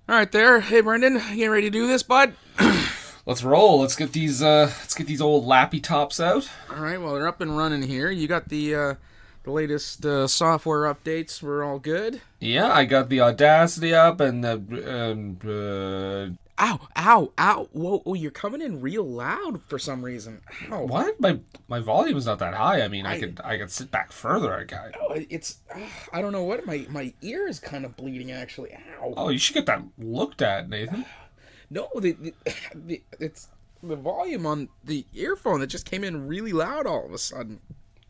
All right, there. Hey, Brendan, you getting ready to do this, bud? Let's roll. Let's get these old lappy tops out. All right. Well, they're up and running here. You got the latest software updates. We're all good. Yeah, I got the Audacity up and Ow! Ow! Ow! Whoa! Oh, you're coming in real loud for some reason. Ow! what? My volume is not that high. I mean, I could sit back further. Oh, it's. I don't know what my ear is kind of bleeding actually. Ow! Oh, you should get that looked at, Nathan. No, it's the volume on the earphone that just came in really loud all of a sudden.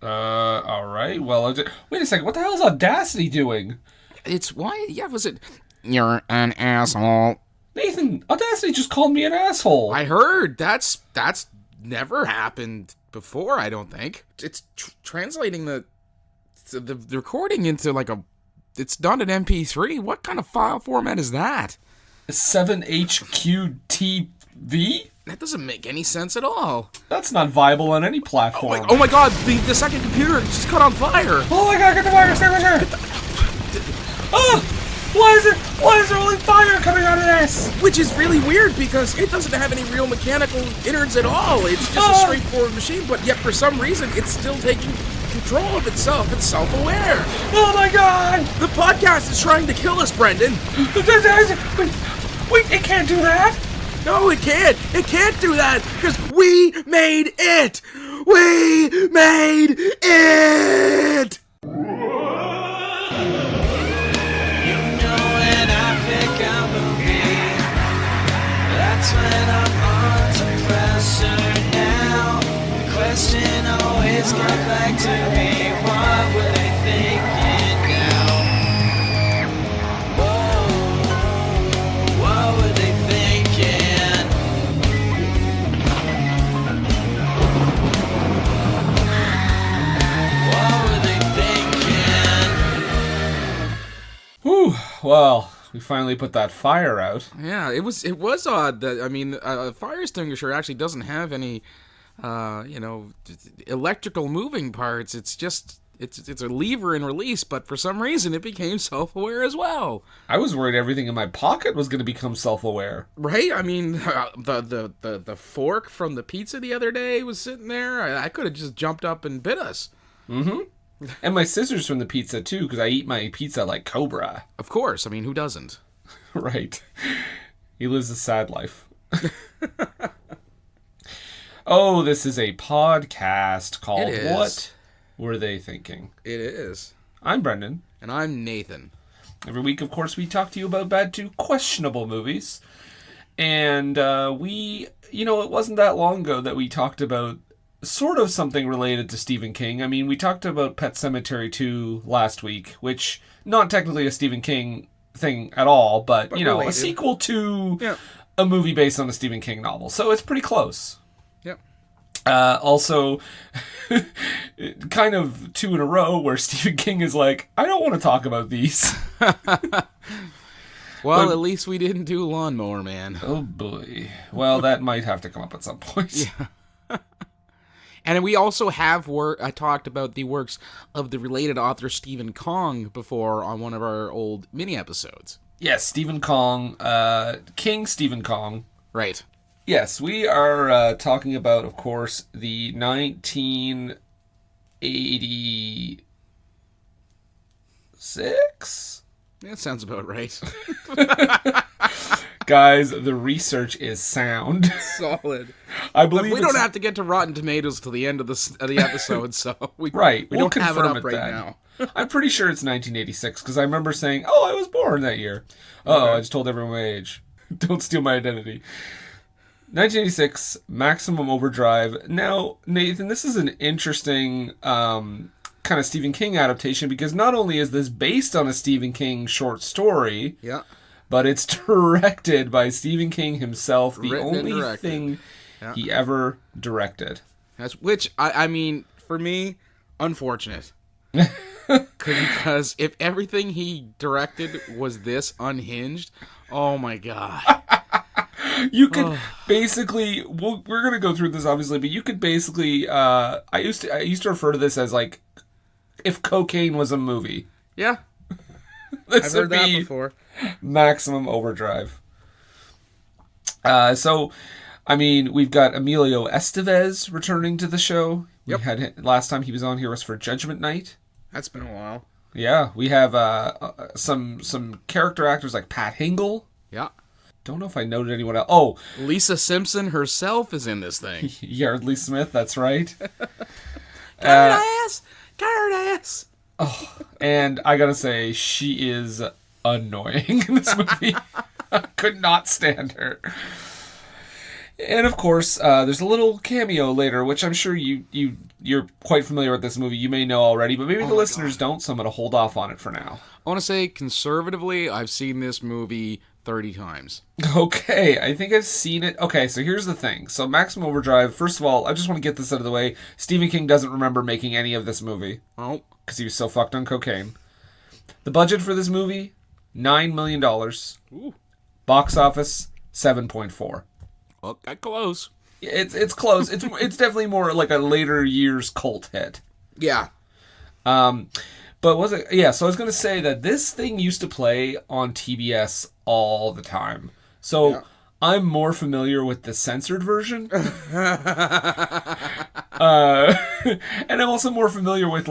All right. Well, wait a second. What the hell is Audacity doing? It's why? Yeah, was it? You're an asshole. Nathan, Audacity just called me an asshole. I heard that's never happened before. I don't think it's translating the recording into like a. It's done at MP3. What kind of file format is that? 7HQTV? That doesn't make any sense at all. That's not viable on any platform. Oh my god, the second computer just caught on fire. Oh my god, get the fire extinguisher! Oh! Why is there only fire coming out of this? Which is really weird because it doesn't have any real mechanical innards at all. It's just a straightforward machine, but yet for some reason it's still taking control of itself. It's self-aware. Oh my god! The podcast is trying to kill us, Brendan. Wait, it can't do that! No, it can't. It can't do that because we made it. We made it. That's when I'm under pressure now. The question always comes back to me. What were they thinking now? Whoa, what were they thinking? What were they thinking? Whew, well... We finally put that fire out. Yeah, it was odd that a fire extinguisher actually doesn't have any, electrical moving parts. It's just it's a lever and release, but for some reason it became self-aware as well. I was worried everything in my pocket was going to become self-aware. Right? I mean, the fork from the pizza the other day was sitting there. I could have just jumped up and bit us. Mm-hmm. And my scissors from the pizza, too, because I eat my pizza like Cobra. Of course. I mean, who doesn't? Right. He lives a sad life. Oh, this is a podcast called What Were They Thinking? It is. I'm Brendan. And I'm Nathan. Every week, of course, we talk to you about bad to questionable movies. And it wasn't that long ago that we talked about sort of something related to Stephen King. I mean, we talked about Pet Sematary 2 last week, which, not technically a Stephen King thing at all, but related. A sequel to a movie based on a Stephen King novel. So it's pretty close. Yep. Also, kind of 2 in a row where Stephen King is like, I don't want to talk about these. Well, at least we didn't do Lawnmower Man. Oh, boy. Well, that might have to come up at some point. Yeah. And we also have I talked about the works of the related author Stephen Kong before on one of our old mini episodes. Yes, Stephen Kong, King Stephen Kong. Right. Yes, we are talking about, of course, the 1986? That sounds about right. Guys, the research is sound. Solid. I believe we don't have to get to Rotten Tomatoes till the end of the episode, so we we'll don't have it up right then. now. I'm pretty sure it's 1986 because I remember saying, "Oh, I was born that year." Oh, I just told everyone my age. Don't steal my identity. 1986, Maximum Overdrive. Now, Nathan, this is an interesting kind of Stephen King adaptation because not only is this based on a Stephen King short story, but it's directed by Stephen King himself, the only thing he ever directed. Which, I mean, for me, unfortunate. Because if everything he directed was this unhinged, oh my god. You could basically, we're going to go through this obviously, but you could basically, I used to refer to this as like, if cocaine was a movie. Yeah. I've heard that before. Maximum Overdrive. We've got Emilio Estevez returning to the show. Yep. We had last time he was on here was for Judgment Night. That's been a while. Yeah, we have some character actors like Pat Hingle. Yeah. Don't know if I noted anyone else. Oh, Lisa Simpson herself is in this thing. Yardley Smith, that's right. Curtis! Curtis! Oh, and I gotta say, she is annoying in this movie. I could not stand her. And of course, there's a little cameo later, which I'm sure you're quite familiar with this movie. You may know already, but maybe the listeners don't, so I'm going to hold off on it for now. I want to say, conservatively, I've seen this movie 30 times. Okay, I think I've seen it. Okay, so here's the thing. So Maximum Overdrive, first of all, I just want to get this out of the way. Stephen King doesn't remember making any of this movie. Oh. Because he was so fucked on cocaine. The budget for this movie, $9 million. Ooh. Box office, 7.4. Well, got close. It's close. It's definitely more like a later years cult hit. Yeah. But was it? Yeah. So I was gonna say that this thing used to play on TBS all the time. So Yeah. I'm more familiar with the censored version, and I'm also more familiar with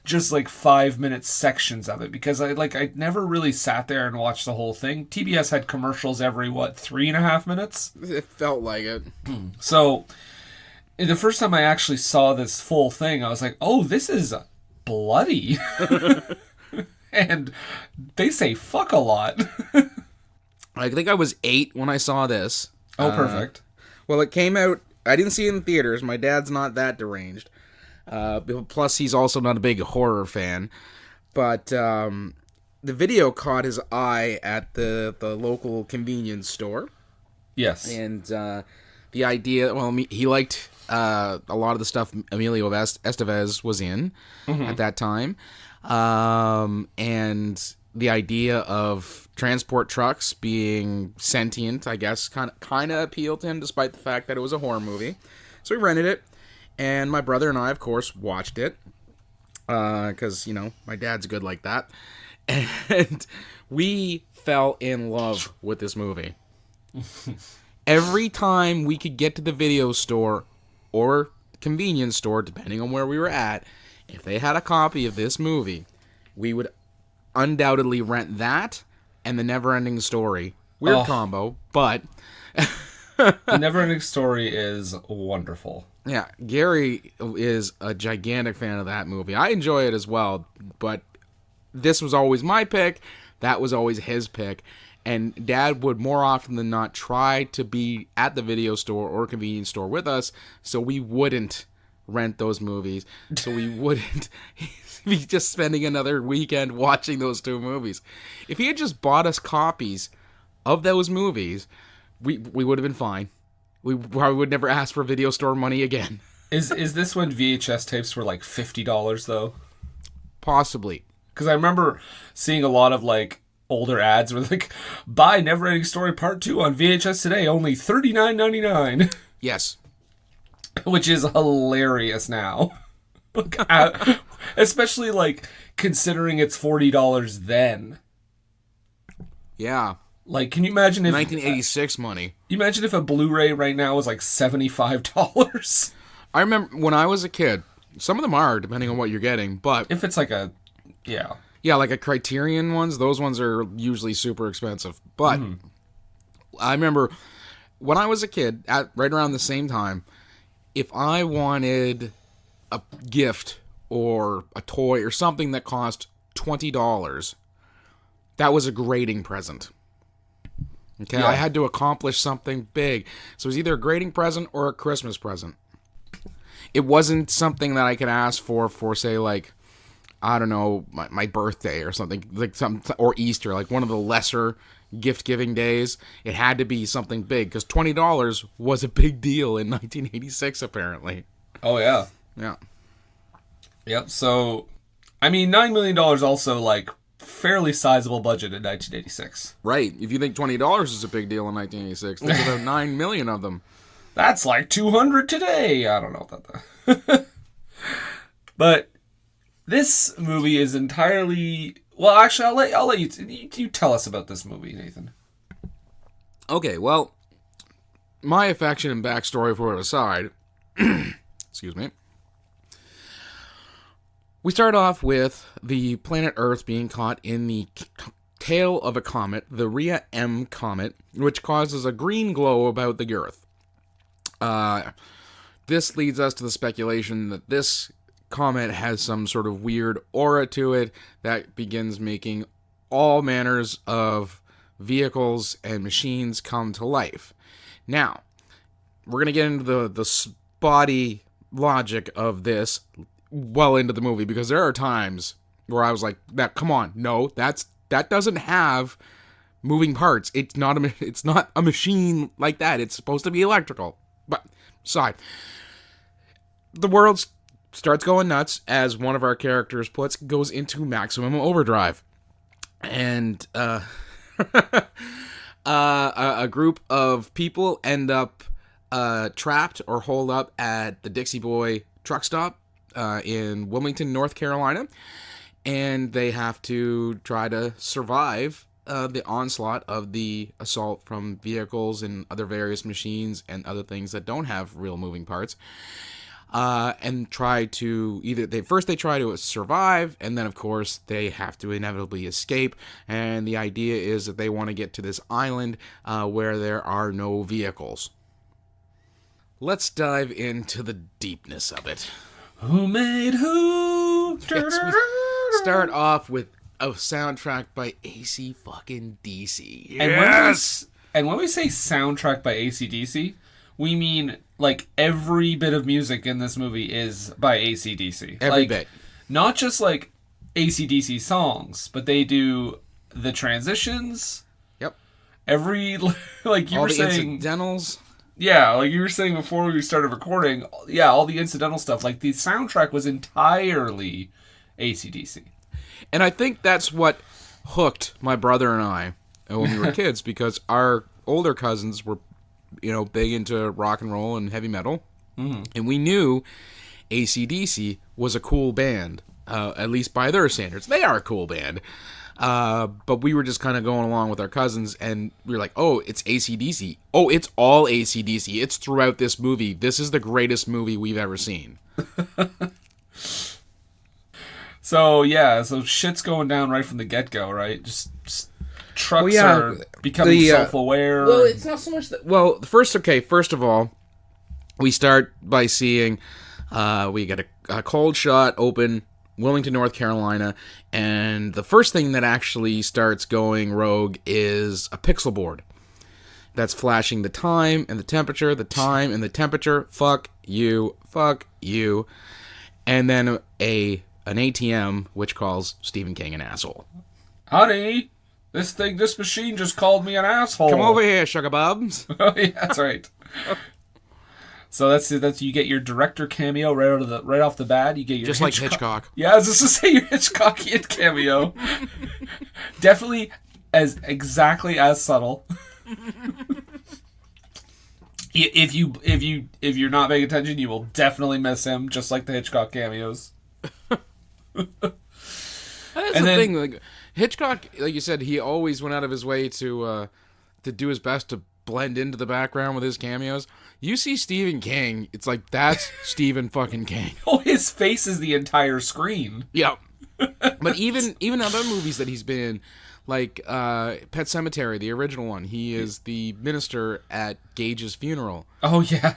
just 5-minute sections of it because I never really sat there and watched the whole thing. TBS had commercials every 3.5 minutes. It felt like it. So the first time I actually saw this full thing, I was like, "Oh, this is bloody," and they say "fuck" a lot. I think I was 8 when I saw this. Oh, perfect. Well, it came out... I didn't see it in theaters. My dad's not that deranged. Plus, he's also not a big horror fan. But the video caught his eye at the local convenience store. Yes. And the idea... Well, he liked a lot of the stuff Emilio Estevez was in at that time. And the idea of transport trucks being sentient, I guess, kind of appealed to him, despite the fact that it was a horror movie. So we rented it, and my brother and I, of course, watched it, because, my dad's good like that. And we fell in love with this movie. Every time we could get to the video store or convenience store, depending on where we were at, if they had a copy of this movie, we would undoubtedly rent that and The Neverending Story. Weird combo, but... The Neverending Story is wonderful. Yeah, Gary is a gigantic fan of that movie. I enjoy it as well, but this was always my pick. That was always his pick. And Dad would more often than not try to be at the video store or convenience store with us so we wouldn't rent those movies. So we wouldn't be just spending another weekend watching those two movies. If he had just bought us copies of those movies, we would have been fine. We probably would never ask for video store money again. Is this when VHS tapes were $50 though? Possibly. Because I remember seeing a lot of older ads where buy Neverending Story Part 2 on VHS today, only $39.99. Yes. Which is hilarious now. Especially considering it's $40 then. Yeah. Can you imagine if 1986 money? You imagine if a Blu-ray right now was $75? I remember when I was a kid. Some of them are, depending on what you're getting, but if it's yeah, like a Criterion ones, those ones are usually super expensive. But I remember when I was a kid, right around the same time, if I wanted a gift or a toy or something that cost $20, that was a grading present. Okay, yeah. I had to accomplish something big. So it was either a grading present or a Christmas present. It wasn't something that I could ask for say, I don't know, my birthday or something, or Easter, one of the lesser gift-giving days. It had to be something big, because $20 was a big deal in 1986, apparently. Oh, yeah. Yeah. Yep, so, $9 million also, fairly sizable budget in 1986. Right. If you think $20 is a big deal in 1986, think about 9 million of them. That's $200 today. I don't know about that. But this movie is entirely Well, actually, I'll let you tell us about this movie, Nathan. Okay, well, my affection and backstory for it aside, excuse me. We start off with the planet Earth being caught in the tail of a comet, the Rhea M comet, which causes a green glow about the Earth. This leads us to the speculation that this comet has some sort of weird aura to it that begins making all manners of vehicles and machines come to life. Now, we're going to get into the spotty logic of this well into the movie, because there are times where I was like, "That, come on, no, that doesn't have moving parts. It's not a machine like that. It's supposed to be electrical." But aside, the world starts going nuts as one of our characters goes into maximum overdrive, and a group of people end up trapped or holed up at the Dixie Boy truck stop in Wilmington, North Carolina, and they have to try to survive the onslaught of the assault from vehicles and other various machines and other things that don't have real moving parts, and try to they try to survive, and then of course they have to inevitably escape. And the idea is that they want to get to this island where there are no vehicles. Let's dive into the deepness of it. Who made who? Yes, we start off with a soundtrack by AC fucking DC. Yes! And when we say soundtrack by AC/DC, we mean like every bit of music in this movie is by AC/DC. Every bit. Not just like AC/DC songs, but they do the transitions. Yep. Every, like you all were the saying, incidentals. Yeah, like you were saying before we started recording, yeah, all the incidental stuff. Like, the soundtrack was entirely AC/DC. And I think that's what hooked my brother and I when we were kids, because our older cousins were, big into rock and roll and heavy metal. Mm-hmm. And we knew AC/DC was a cool band, at least by their standards. They are a cool band. But we were just kind of going along with our cousins, and we were like, oh, it's AC/DC. Oh, it's all AC/DC. It's throughout this movie. This is the greatest movie we've ever seen. So shit's going down right from the get-go, right? Just trucks are becoming self-aware. Well, it's not so much that... Well, first of all, we start by seeing, we get a cold shot open Wilmington, North Carolina, and the first thing that actually starts going rogue is a pixel board that's flashing the time and the temperature, fuck you, and then an ATM which calls Stephen King an asshole. Honey, this machine just called me an asshole. Come over here, sugar bubs. Oh yeah, that's right. So that's you get your director cameo right off the bat. You get your just like Hitchcock. Yeah, I was just to say your Hitchcockian cameo. Definitely exactly as subtle. If you're not paying attention, you will definitely miss him, just like the Hitchcock cameos. That's the thing. Like Hitchcock, like you said, he always went out of his way to do his best to blend into the background with his cameos. You see Stephen King, it's like, that's Stephen fucking King. Oh, his face is the entire screen. Yep. But even other movies that he's been in, like Pet Sematary, the original one, he is the minister at Gage's funeral. Oh yeah.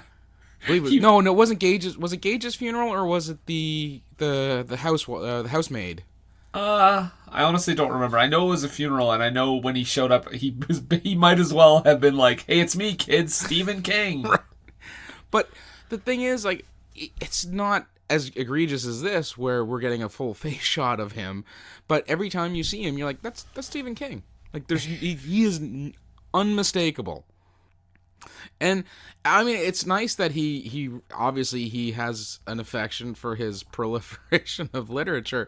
No, it wasn't Gage's. Was it Gage's funeral, or was it the housemaid? I honestly don't remember. I know it was a funeral, and I know when he showed up, he might as well have been like, "Hey, it's me, kids, Stephen King." Right. But the thing is, like, it's not as egregious as this, where we're getting a full face shot of him. But every time you see him, you're like, "That's Stephen King." Like, he is unmistakable. And I mean, it's nice that he obviously he has an affection for his proliferation of literature.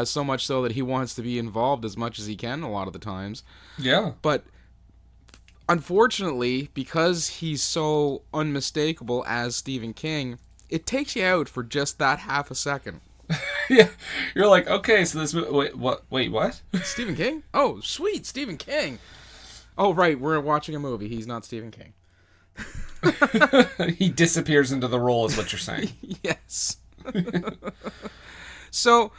So much so that he wants to be involved as much as he can a lot of the times. Yeah. But unfortunately, because he's so unmistakable as Stephen King, it takes you out for just that half a second. Yeah, you're like, okay, so this wait, what? Stephen King? Oh, sweet, Stephen King. Oh, right, we're watching a movie. He's not Stephen King. He disappears into the role, is what you're saying. Yes. So,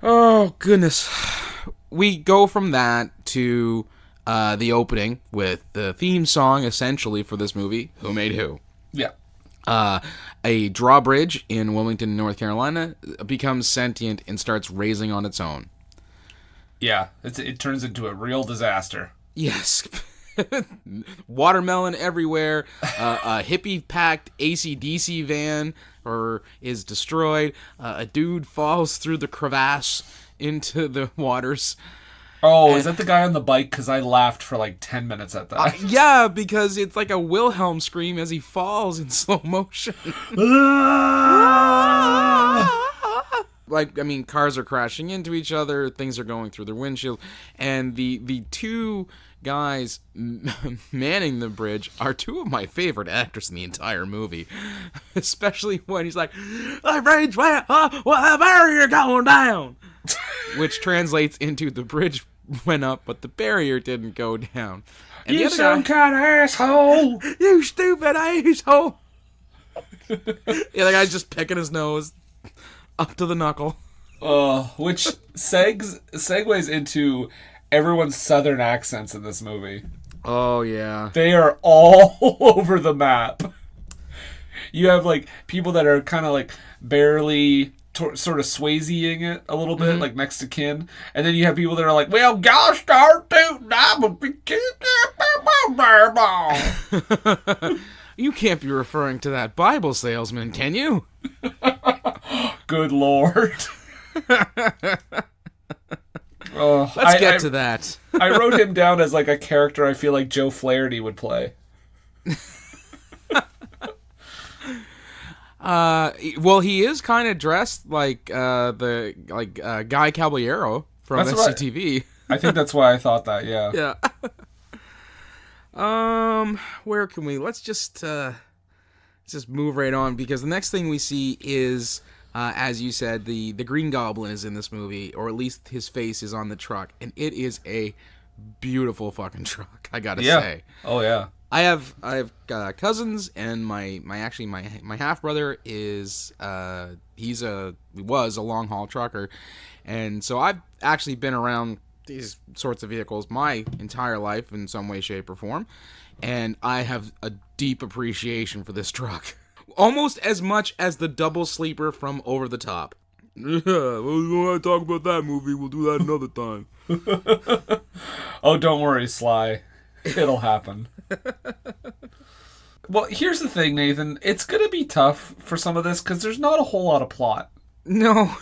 oh, goodness. We go from that to the opening with the theme song, essentially, for this movie, Who Made Who? Yeah. A drawbridge in Wilmington, North Carolina, becomes sentient and starts raising on its own. Yeah, it turns into a real disaster. Yes. Watermelon everywhere. A hippie-packed AC/DC van is destroyed. A dude falls through the crevasse into the waters. Oh, is that the guy on the bike? Because I laughed for like 10 minutes at that. Yeah, because it's like a Wilhelm scream as he falls in slow motion. Like, I mean, cars are crashing into each other, things are going through their windshield, and the two guys manning the bridge are two of my favorite actors in the entire movie. Especially when he's like, the bridge went up, well, the barrier going down. Which translates into the bridge went up, but the barrier didn't go down. And You some kind of asshole! You stupid asshole! Yeah, the guy's just picking his nose up to the knuckle. Which segues into everyone's southern accents in this movie. Oh, yeah. They are all over the map. You have, like, people that are kind of, like, barely sort of Swayze-ing it a little bit, like next to kin. And then you have people that are like, well, gosh, start tooting, I'm a big You can't be referring to that Bible salesman, can you? Good Lord. Let's get to that. I wrote him down as like a character I feel like Joe Flaherty would play. Well, he is kind of dressed like Guy Caballero from SCTV. I think that's why I thought that. Yeah. Yeah. Where can we? Let's just move right on, because the next thing we see is, as you said, the Green Goblin is in this movie, or at least his face is on the truck, and it is a beautiful fucking truck. I gotta say. Oh yeah. I have cousins, and my half brother is he was a long haul trucker, and so I've actually been around these sorts of vehicles my entire life in some way, shape, or form, and I have a deep appreciation for this truck, almost as much as the double sleeper from Over the Top. Yeah, we want to talk about that movie. We'll do that another time. Oh, don't worry, Sly. It'll happen. Well, here's the thing, Nathan. It's going to be tough for some of this because there's not a whole lot of plot. No,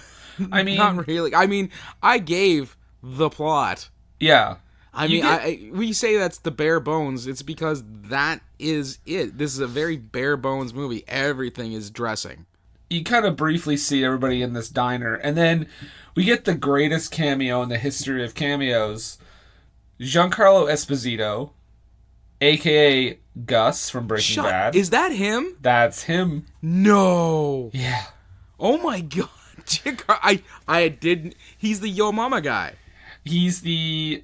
I mean, not really. I mean, I gave the plot. Yeah. I mean, we say that's the bare bones. It's because that is it. This is a very bare bones movie. Everything is dressing. You kind of briefly see everybody in this diner, and then we get the greatest cameo in the history of cameos. Giancarlo Esposito, a.k.a. Gus from Breaking Bad. Is that him? That's him. No. Yeah. Oh my god. I didn't. He's the Yo Mama guy. He's the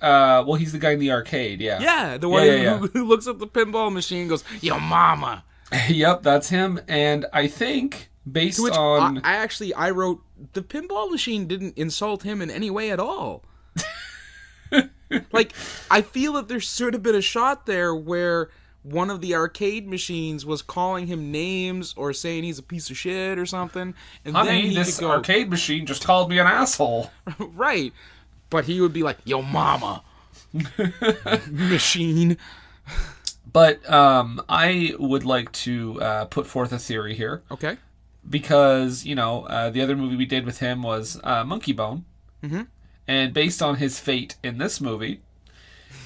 he's the guy in the arcade, yeah. Yeah, the one who looks at the pinball machine and goes, Yo Mama. Yep, that's him. And I think, based on... I wrote, the pinball machine didn't insult him in any way at all. Like, I feel that there should have been a shot there where one of the arcade machines was calling him names or saying he's a piece of shit or something. And Honey, then this arcade machine just called me an asshole. Right. But he would be like, Yo Mama. Machine. But I would like to put forth a theory here. Okay. Because, the other movie we did with him was Monkey Bone. Mm-hmm. And based on his fate in this movie,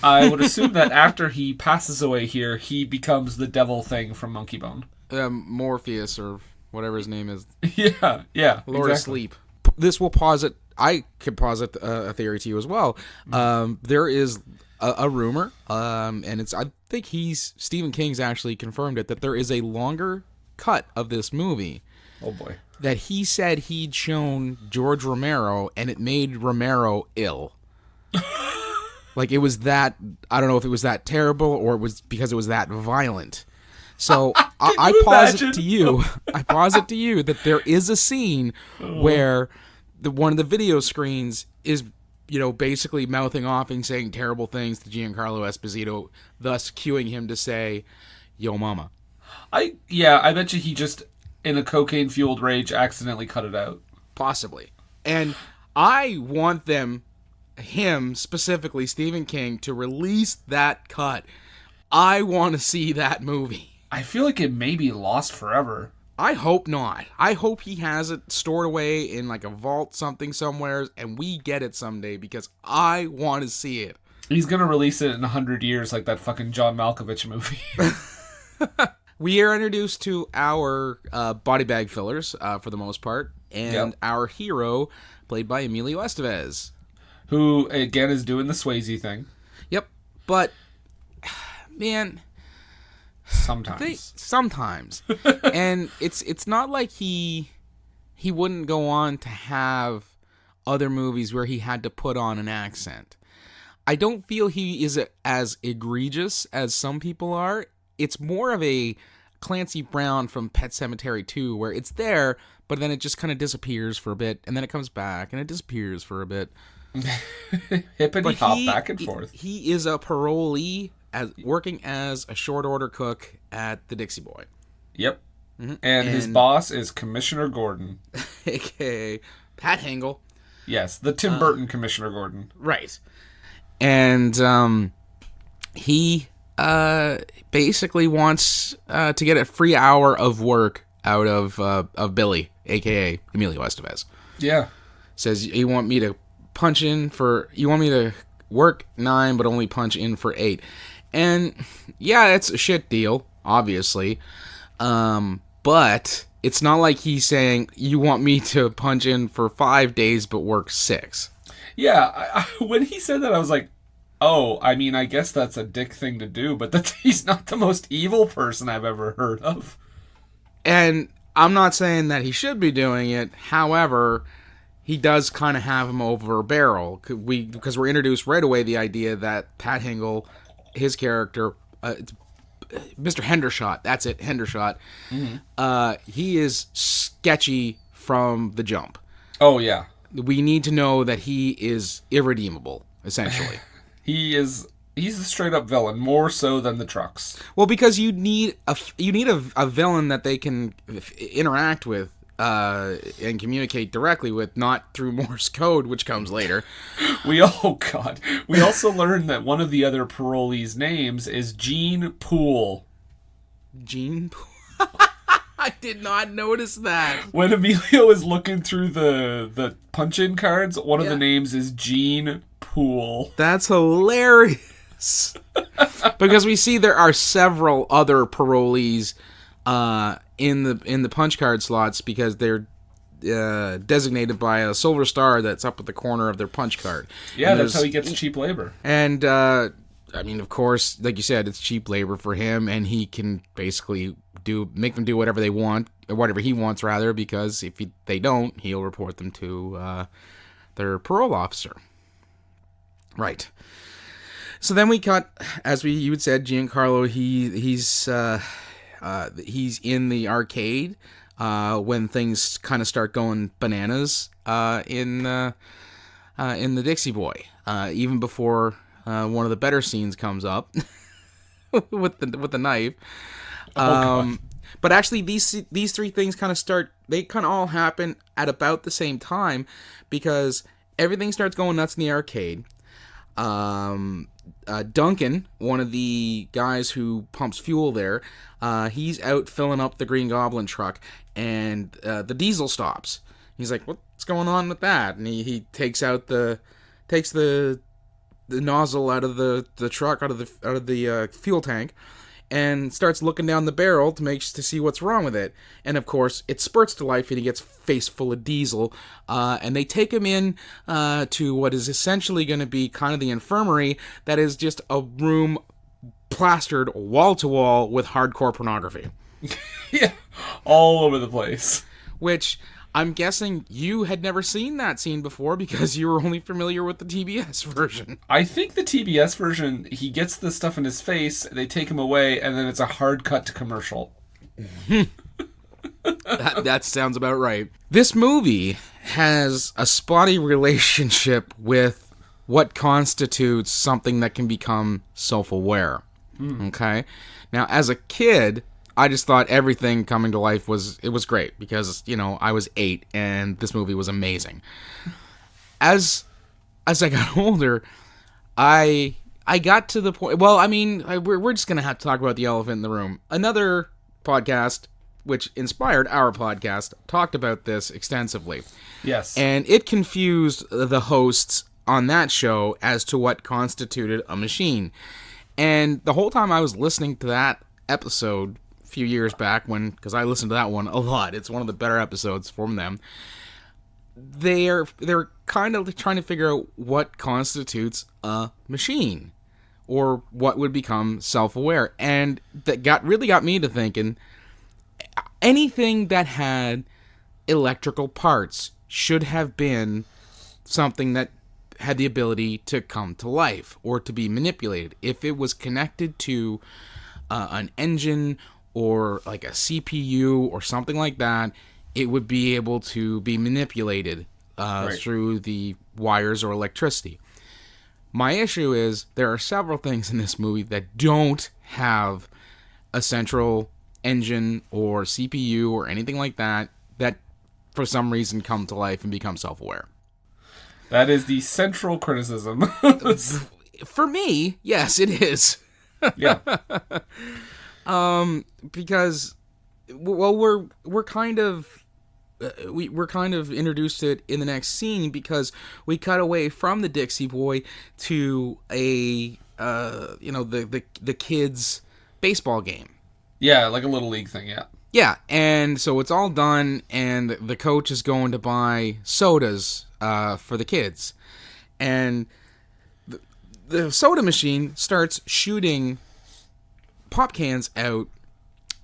I would assume that after he passes away here, he becomes the devil thing from Monkey Bone. Morpheus, or whatever his name is. Yeah. Lord of Sleep. This will posit... I could posit a theory to you as well. There is a rumor, and I think Stephen King's actually confirmed it, that there is a longer cut of this movie Oh, boy. that he said he'd shown George Romero and it made Romero ill. Like, it was that, I don't know if it was that terrible or it was because it was that violent. So I posit to you that there is a scene where one of the video screens is, basically mouthing off and saying terrible things to Giancarlo Esposito, thus cueing him to say, "Yo, mama." I bet you he just, in a cocaine-fueled rage, accidentally cut it out. Possibly. And I want him specifically, Stephen King, to release that cut. I want to see that movie. I feel like it may be lost forever. I hope not. I hope he has it stored away in like a vault somewhere and we get it someday because I want to see it. He's going to release it in 100 years like that fucking John Malkovich movie. We are introduced to our body bag fillers for the most part and our hero played by Emilio Estevez. Who, again, is doing the Swayze thing. Yep. But, man... Sometimes. And it's not like he wouldn't go on to have other movies where he had to put on an accent. I don't feel he is as egregious as some people are. It's more of a Clancy Brown from Pet Sematary 2 where it's there, but then it just kind of disappears for a bit, and then it comes back, and it disappears for a bit. Hippity hop back and forth. He is a parolee working as a short order cook at the Dixie Boy. Yep. Mm-hmm. And his boss is Commissioner Gordon. A.k.a. Pat Hingle. Yes, the Tim Burton Commissioner Gordon. Right. And he basically wants to get a free hour of work out of Billy, a.k.a. Emilio Estevez. Yeah. Says, you want me to work 9 but only punch in for 8. And yeah, it's a shit deal, obviously. But it's not like he's saying, you want me to punch in for 5 days but work 6. Yeah, when he said that, I was like, oh, I mean, I guess that's a dick thing to do, but he's not the most evil person I've ever heard of. And I'm not saying that he should be doing it. However, he does kind of have him over a barrel. Because we're introduced right away the idea that Pat Hingle, his character, Mr. Hendershot, that's it, Hendershot, he is sketchy from the jump. Oh, yeah. We need to know that he is irredeemable, essentially. He's a straight-up villain, more so than the trucks. Well, because you need a villain that they can interact with and communicate directly with, not through Morse code, which comes later. We also learned that one of the other parolees' names is Gene Poole. Gene Poole? I did not notice that. When Emilio is looking through the punch-in cards, one of the names is Gene Poole. That's hilarious. Because we see there are several other parolees in the punch card slots because they're designated by a silver star that's up at the corner of their punch card. Yeah, that's how he gets cheap labor. And I mean, of course, like you said, it's cheap labor for him, and he can basically make them do whatever they want, or whatever he wants, rather, because if they don't, he'll report them to their parole officer. Right. So then we cut, as you had said, Giancarlo. He's in the arcade when things kind of start going bananas in the Dixie Boy. Even before one of the better scenes comes up with the knife. But actually, these three things kind of all happen at about the same time because everything starts going nuts in the arcade. Duncan, one of the guys who pumps fuel there, he's out filling up the Green Goblin truck, and the diesel stops. He's like, "What's going on with that?" And he takes the nozzle out of the truck, out of the fuel tank, and starts looking down the barrel to see what's wrong with it. And of course, it spurts to life, and he gets face full of diesel. And they take him in to what is essentially going to be kind of the infirmary. That is just a room plastered wall to wall with hardcore pornography. Yeah, all over the place. which I'm guessing you had never seen that scene before because you were only familiar with the TBS version. I think the TBS version, he gets the stuff in his face, they take him away, and then it's a hard cut to commercial. That sounds about right. This movie has a spotty relationship with what constitutes something that can become self-aware. Okay? Now, as a kid, I just thought everything coming to life was great because, I was 8 and this movie was amazing. As I got older, I got to the point, we're just going to have to talk about the elephant in the room. Another podcast, which inspired our podcast, talked about this extensively. Yes. And it confused the hosts on that show as to what constituted a machine. And the whole time I was listening to that episode a few years back, because I listened to that one a lot, it's one of the better episodes from them, they're kind of trying to figure out what constitutes a machine, or what would become self-aware. And that really got me to thinking, anything that had electrical parts should have been something that had the ability to come to life or to be manipulated. If it was connected to an engine or like a CPU or something like that, it would be able to be manipulated through the wires or electricity. My issue is there are several things in this movie that don't have a central engine or CPU or anything like that for some reason come to life and become self-aware. That is the central criticism. For me, yes, it is. Yeah. Because, we're kind of introduced to it in the next scene because we cut away from the Dixie Boy to the kids' baseball game. Yeah, like a little league thing, yeah. Yeah, and so it's all done, and the coach is going to buy sodas for the kids. And the soda machine starts shooting pop cans out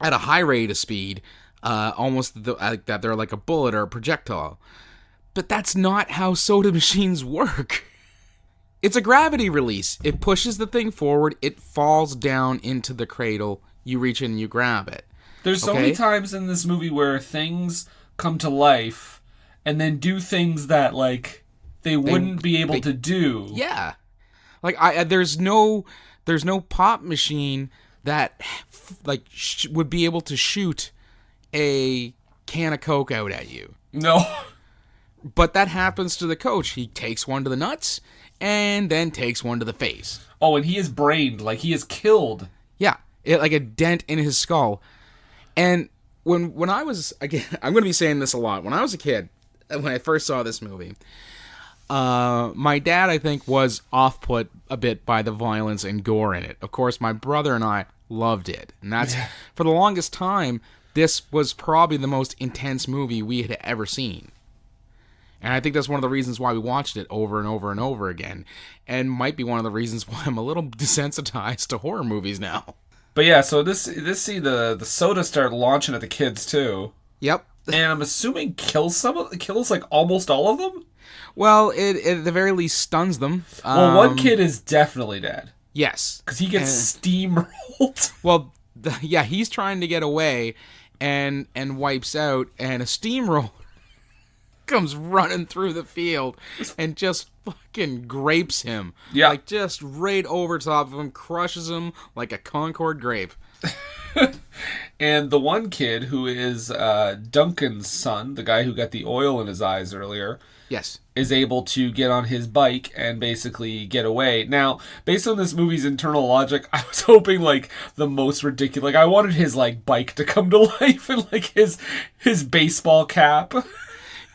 at a high rate of speed, almost like that they're like a bullet or a projectile. But that's not how soda machines work. It's a gravity release. It pushes the thing forward, it falls down into the cradle, you reach in and you grab it. There's so many times in this movie where things come to life and then do things that, like, they wouldn't be able to do. Yeah. Like, there's no pop machine that, would be able to shoot a can of Coke out at you. No. But that happens to the coach. He takes one to the nuts and then takes one to the face. Oh, and he is brained. Like, he is killed. Yeah. Like a dent in his skull. And when I was, again, I'm going to be saying this a lot. When I was a kid, when I first saw this movie, my dad, I think, was off-put a bit by the violence and gore in it. Of course, my brother and I loved it. And that's, for the longest time, this was probably the most intense movie we had ever seen. And I think that's one of the reasons why we watched it over and over and over again. And might be one of the reasons why I'm a little desensitized to horror movies now. But yeah, so this the soda start launching at the kids too. Yep. And I'm assuming kills like almost all of them? Well, it at the very least stuns them. Well, one kid is definitely dead. Yes. Because he gets steamrolled. Well, he's trying to get away and wipes out, and a steamroller comes running through the field and just fucking grapes him. Yeah. Like, just right over top of him, crushes him like a Concord grape. And the one kid who is Duncan's son, the guy who got the oil in his eyes earlier, yes, is able to get on his bike and basically get away. Now, based on this movie's internal logic, I was hoping, like, the most ridiculous... Like, I wanted his, like, bike to come to life and, like, his baseball cap.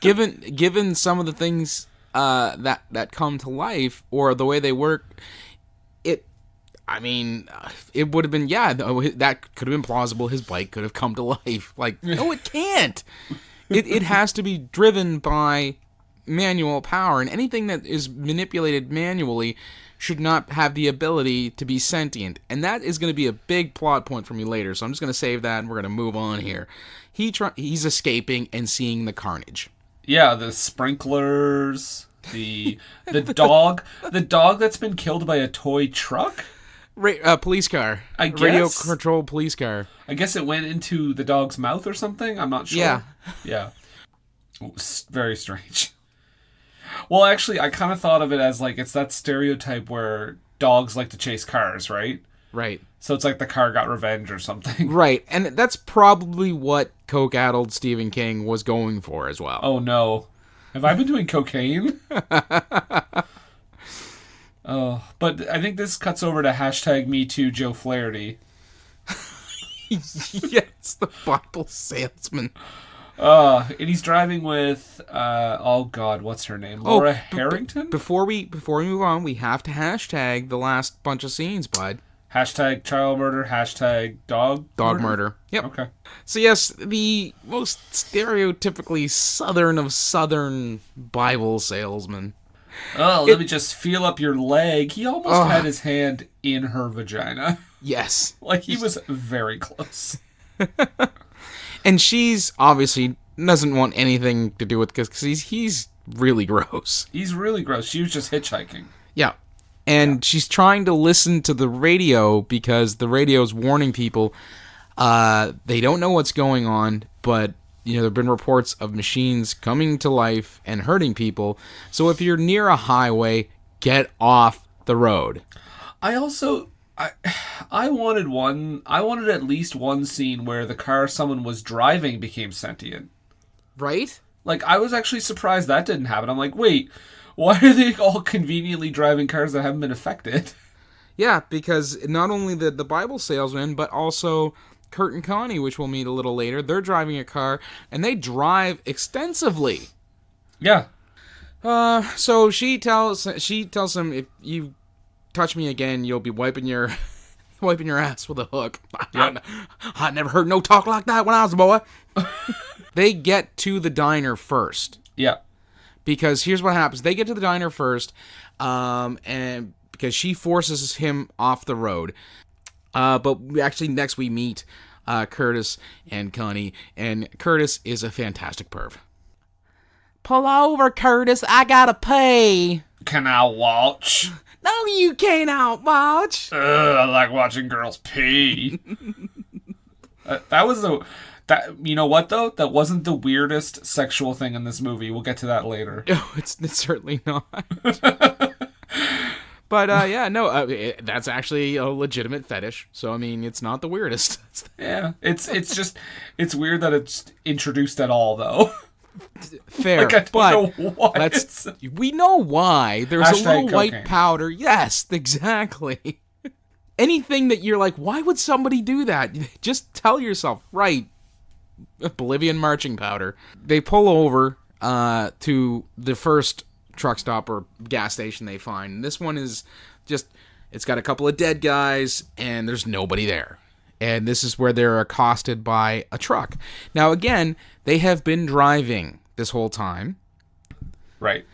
Given some of the things that come to life, or the way they work, it would have been, that could have been plausible. His bike could have come to life. Like, no, it can't. It has to be driven by manual power, and anything that is manipulated manually should not have the ability to be sentient. And that is going to be a big plot point for me later, so I'm just going to save that and we're going to move on here. He's escaping and seeing the carnage. Yeah, the sprinklers, the dog that's been killed by a toy truck? Police car. I guess. Radio control police car. I guess it went into the dog's mouth or something? I'm not sure. Yeah. Yeah. Very strange. Well, actually, I kind of thought of it as like it's that stereotype where dogs like to chase cars, right? Right. So it's like the car got revenge or something. Right, and that's probably what coke-addled Stephen King was going for as well. Oh, no. Have I been doing cocaine? Oh, but I think this cuts over to #MeToo Joe Flaherty. Yes, the Bible salesman. And he's driving with, oh God, what's her name? Laura Harrington? Before we move on, we have to hashtag the last bunch of scenes, bud. #child murder, #dog murder. Yep. Okay. So yes, the most stereotypically southern of southern Bible salesmen. Oh, let me just feel up your leg. He almost had his hand in her vagina. Yes. Like he was very close. And she's obviously doesn't want anything to do with because he's really gross. He's really gross. She was just hitchhiking. Yeah. And she's trying to listen to the radio because the radio's warning people they don't know what's going on, but there have been reports of machines coming to life and hurting people. So if you're near a highway, get off the road. I wanted at least one scene where the car someone was driving became sentient. Right? Like, I was actually surprised that didn't happen. I'm like, wait, why are they all conveniently driving cars that haven't been affected? Yeah, because not only the Bible salesman, but also Kurt and Connie, which we'll meet a little later, they're driving a car, and they drive extensively. Yeah. So she tells him, if you touch me again, you'll be wiping your ass with a hook. Yep. I never heard no talk like that when I was a boy. They get to the diner first. Yeah. Because here's what happens. They get to the diner first, and because she forces him off the road. But next we meet Curtis and Connie, and Curtis is a fantastic perv. Pull over, Curtis. I gotta pay. Can I watch? No, you can't watch. I like watching girls pee. You know what though? That wasn't the weirdest sexual thing in this movie. We'll get to that later. No, it's certainly not. But that's actually a legitimate fetish. So I mean, it's not the weirdest. Yeah, it's weird that it's introduced at all though. Fair, I don't know why. We know why. There's a little cocaine. white powder. Yes, exactly. Anything that you're like, why would somebody do that? Just tell yourself, right? Bolivian marching powder. They pull over to the first truck stop or gas station they find. And this one is just, it's got a couple of dead guys and there's nobody there. And this is where they're accosted by a truck. Now, again, they have been driving this whole time. Right.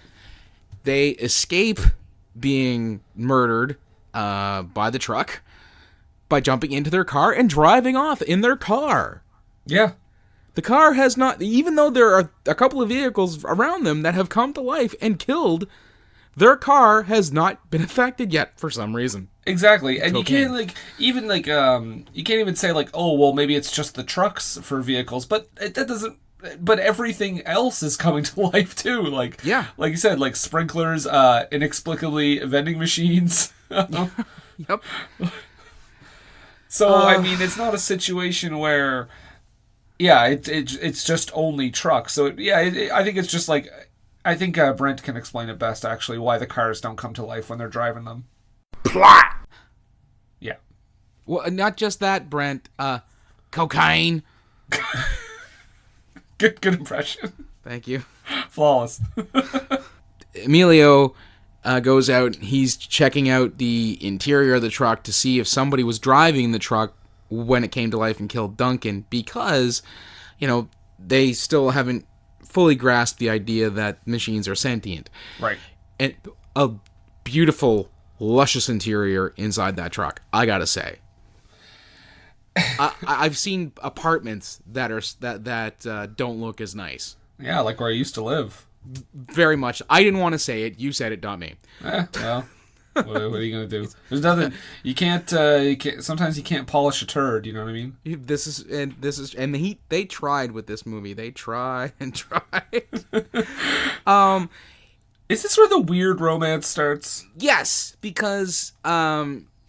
They escape being murdered by the truck by jumping into their car and driving off in their car. Yeah. The car has not, even though there are a couple of vehicles around them that have come to life and killed, their car has not been affected yet for some reason. Exactly. And you can't you can't even say like, oh, well, maybe it's just the trucks for vehicles, but but everything else is coming to life too. Like, yeah, like you said, like sprinklers, inexplicably vending machines. Yep. So, I mean, it's not a situation where, yeah, it's just only trucks. So, I think it's just like, I think Brent can explain it best, actually, why the cars don't come to life when they're driving them. Plot! Yeah. Well, not just that, Brent. Cocaine. Good impression. Thank you. Flawless. Emilio goes out. He's checking out the interior of the truck to see if somebody was driving the truck when it came to life and killed Duncan, because, they still haven't fully grasped the idea that machines are sentient. Right. And a beautiful luscious interior inside that truck. I gotta say, I've seen apartments that don't look as nice. Yeah, like where I used to live. Very much. I didn't want to say it. You said it, not me. Well, what are you gonna do? There's nothing. You can't. Sometimes you can't polish a turd. You know what I mean? They tried with this movie. They tried and tried. Is this where the weird romance starts? Yes, because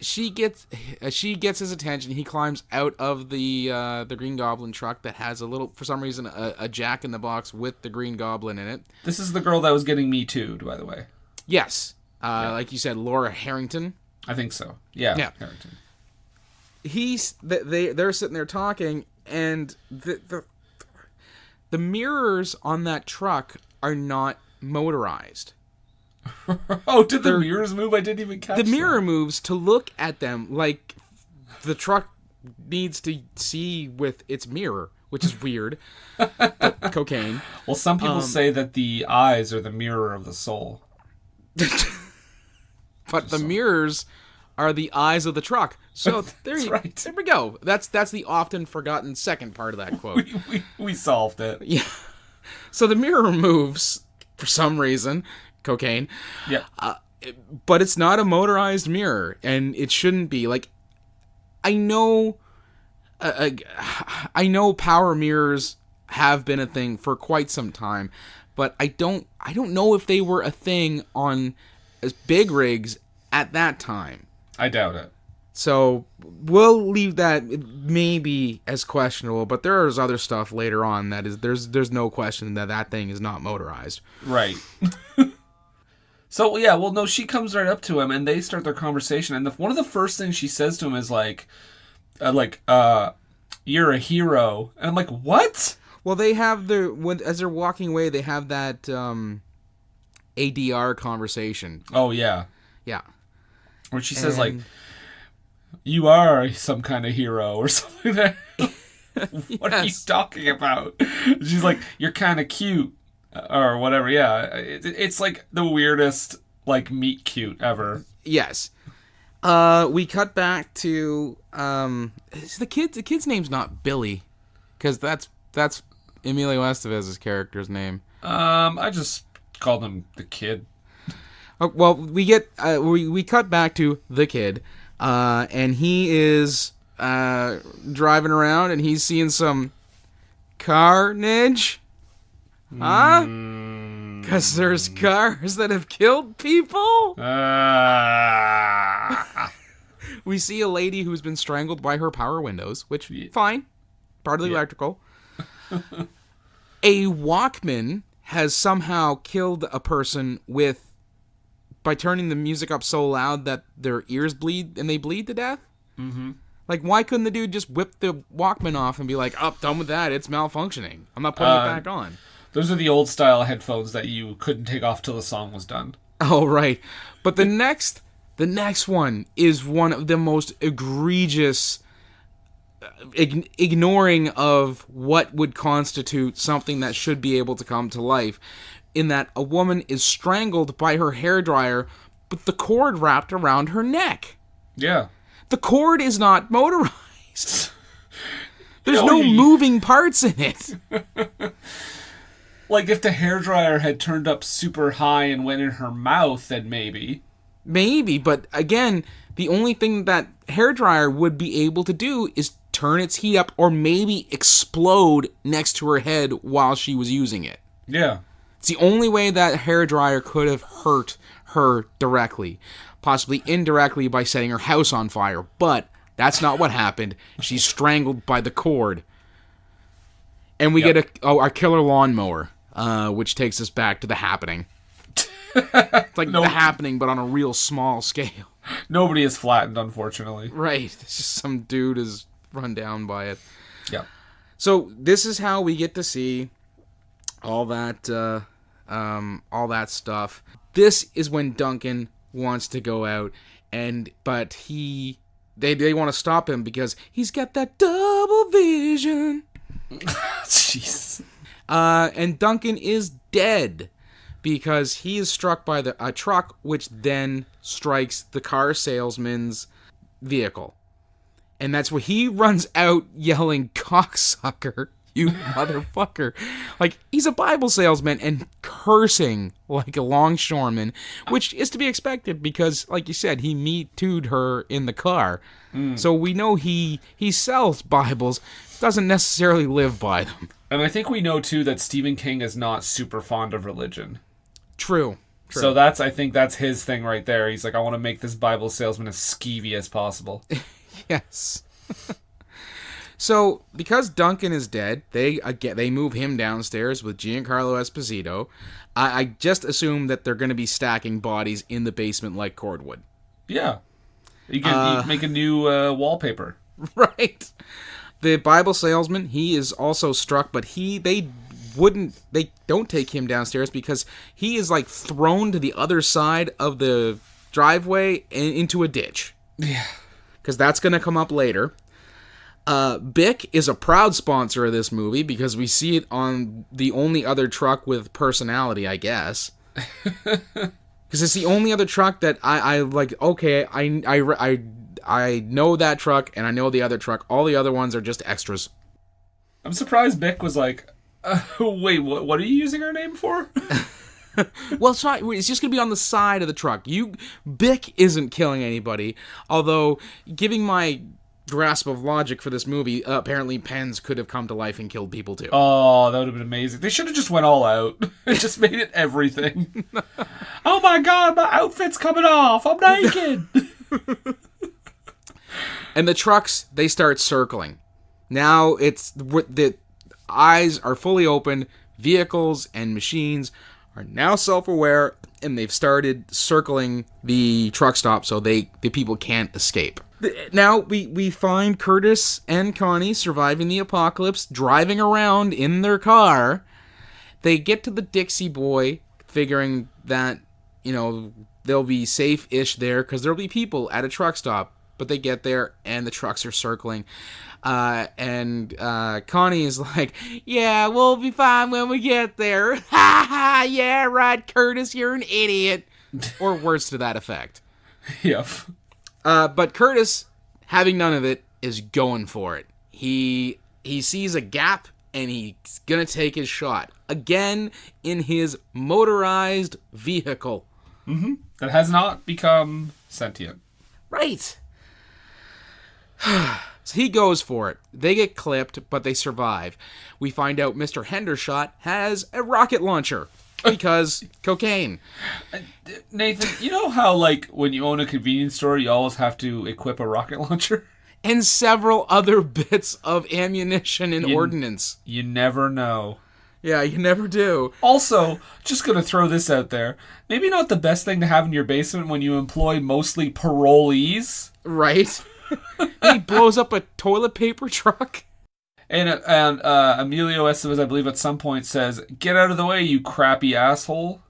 she gets his attention. He climbs out of the Green Goblin truck that has a little, for some reason, a Jack in the Box with the Green Goblin in it. This is the girl that was getting Me Too'd, by the way. Yes. Like you said, Laura Harrington. I think so. Yeah. Harrington. They're sitting there talking, and the mirrors on that truck are not motorized. Oh, did the mirrors move? I didn't even catch that. The mirror moves to look at them like the truck needs to see with its mirror, which is weird. Cocaine. Well, some people say that the eyes are the mirror of the soul. But the mirrors are the eyes of the truck. So there we go. That's the often forgotten second part of that quote. we solved it. Yeah. So the mirror moves for some reason. Cocaine. Yeah. But it's not a motorized mirror, and it shouldn't be. Like, I know power mirrors have been a thing for quite some time, but I don't know if they were a thing on as big rigs at that time. I doubt it. So we'll leave that maybe as questionable, but there is other stuff later on that is there's no question that thing is not motorized. Right. So yeah, well no, she comes right up to him and they start their conversation, and one of the first things she says to him is like you're a hero, and I'm like, what? Well, they have as they're walking away, they have that ADR conversation. Oh yeah. Yeah. Where she says like, you are some kind of hero or something like that. What are you talking about? She's like, you're kind of cute or whatever. Yeah. It's like the weirdest like meet cute ever. Yes. We cut back to the kid's name's not Billy, because that's Emilio Estevez's character's name. I just called him the kid. Well, we cut back to the kid, and he is driving around, and he's seeing some carnage. Huh? Because there's cars that have killed people? We see a lady who's been strangled by her power windows, which, fine. Part of the electrical. A Walkman has somehow killed a person by turning the music up so loud that their ears bleed and they bleed to death. Mm-hmm. Like, why couldn't the dude just whip the Walkman off and be like, "Oh, done with that. It's malfunctioning. I'm not putting it back on." Those are the old style headphones that you couldn't take off till the song was done. Oh, right. But the next one is one of the most egregious ignoring of what would constitute something that should be able to come to life, in that a woman is strangled by her hairdryer with the cord wrapped around her neck. Yeah. The cord is not motorized. There's no moving parts in it. Like, if the hairdryer had turned up super high and went in her mouth, then maybe. Maybe, but again, the only thing that hairdryer would be able to do is turn its heat up or maybe explode next to her head while she was using it. Yeah. It's the only way that hairdryer could have hurt her directly. Possibly indirectly by setting her house on fire, but that's not what happened. She's strangled by the cord. And we get our killer lawnmower, which takes us back to The Happening. It's like The Happening, but on a real small scale. Nobody is flattened, unfortunately. Right. It's just some dude is run down by it. Yeah. So this is how we get to see all that stuff. This is when Duncan wants to go out, but they want to stop him because he's got that double vision. Jeez. And Duncan is dead because he is struck by a truck, which then strikes the car salesman's vehicle. And that's where he runs out yelling, "Cocksucker, you motherfucker." Like, he's a Bible salesman and cursing like a longshoreman, which is to be expected because, like you said, he Me Too'd her in the car. So we know he sells Bibles, doesn't necessarily live by them. And I think we know, too, that Stephen King is not super fond of religion. True. So I think that's his thing right there. He's like, I want to make this Bible salesman as skeevy as possible. Yes. So, because Duncan is dead, they move him downstairs with Giancarlo Esposito. I just assume that they're going to be stacking bodies in the basement like cordwood. Yeah. You can make a new wallpaper. Right. The Bible salesman, he is also struck, but they don't take him downstairs because he is like thrown to the other side of the driveway and into a ditch. Yeah. Because that's going to come up later. Bic is a proud sponsor of this movie because we see it on the only other truck with personality, I guess. Because it's the only other truck that I like. Okay, I know that truck and I know the other truck. All the other ones are just extras. I'm surprised Bic was like, wait, what are you using her name for? Well, it's just going to be on the side of the truck. Bic isn't killing anybody, although, giving my grasp of logic for this movie, apparently pens could have come to life and killed people too. Oh, that would have been amazing. They should have just went all out. Just made it everything. Oh my god, my outfit's coming off. I'm naked. And the trucks, they start circling. Now the eyes are fully open. Vehicles and machines are now self-aware, and they've started circling the truck stop so the people can't escape. Now we find Curtis and Connie surviving the apocalypse, driving around in their car. They get to the Dixie Boy, figuring that, they'll be safe-ish there because there'll be people at a truck stop. But they get there, and the trucks are circling. And Connie is like, "Yeah, we'll be fine when we get there." "Ha ha, yeah, right, Curtis, you're an idiot." Or words to that effect. Yep. But Curtis, having none of it, is going for it. He sees a gap, and he's going to take his shot. Again, in his motorized vehicle. Mm-hmm. That has not become sentient. Right. So he goes for it. They get clipped, but they survive. We find out Mr. Hendershot has a rocket launcher because cocaine. Nathan, you know how, like, when you own a convenience store, you always have to equip a rocket launcher? And several other bits of ammunition and ordnance. You never know. Yeah, you never do. Also, just going to throw this out there. Maybe not the best thing to have in your basement when you employ mostly parolees. Right? He blows up a toilet paper truck. And Emilio Estevez, I believe, at some point says, "Get out of the way, you crappy asshole."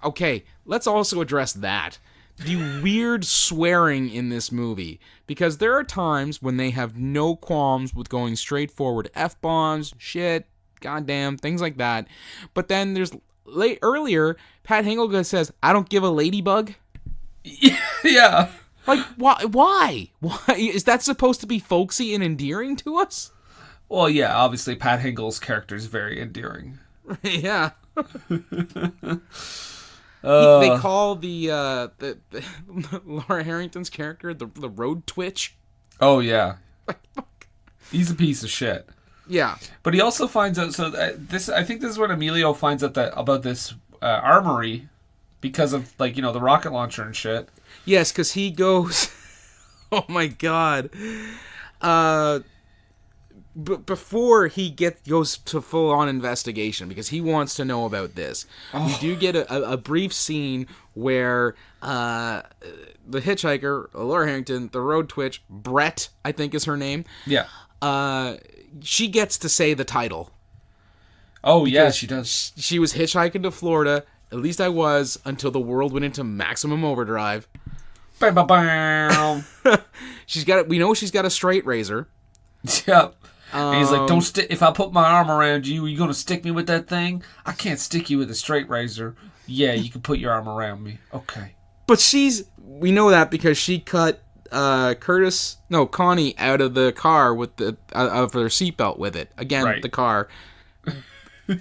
Okay, let's also address that. The weird swearing in this movie. Because there are times when they have no qualms with going straight forward. F-bombs, shit, goddamn, things like that. But then there's earlier, Pat Hingle says, "I don't give a ladybug." Yeah. Like, why? Why? Is that supposed to be folksy and endearing to us? Well, yeah, obviously Pat Hingle's character is very endearing. Yeah. They call the Laura Harrington's character the road twitch. Oh, yeah. He's a piece of shit. Yeah. But he also finds out, I think this is when Emilio finds out about this armory because of, like, the rocket launcher and shit. Yes, because he goes... Oh, my God. Before he goes to full-on investigation, because he wants to know about this, we do get a brief scene where the hitchhiker, Laura Harrington, the road twitch, Brett, I think is her name. Yeah. She gets to say the title. Oh, yeah, she does. She was hitchhiking to Florida. At least I was, until the world went into maximum overdrive. Bam, bam, bam. We know she's got a straight razor. Yep. And he's like, "Don't stick. If I put my arm around you, are you gonna stick me with that thing? I can't stick you with a straight razor. Yeah, you can put your arm around me. Okay." But we know that because she cut Connie out of the car with the of her seatbelt with it. Again, Right. the car.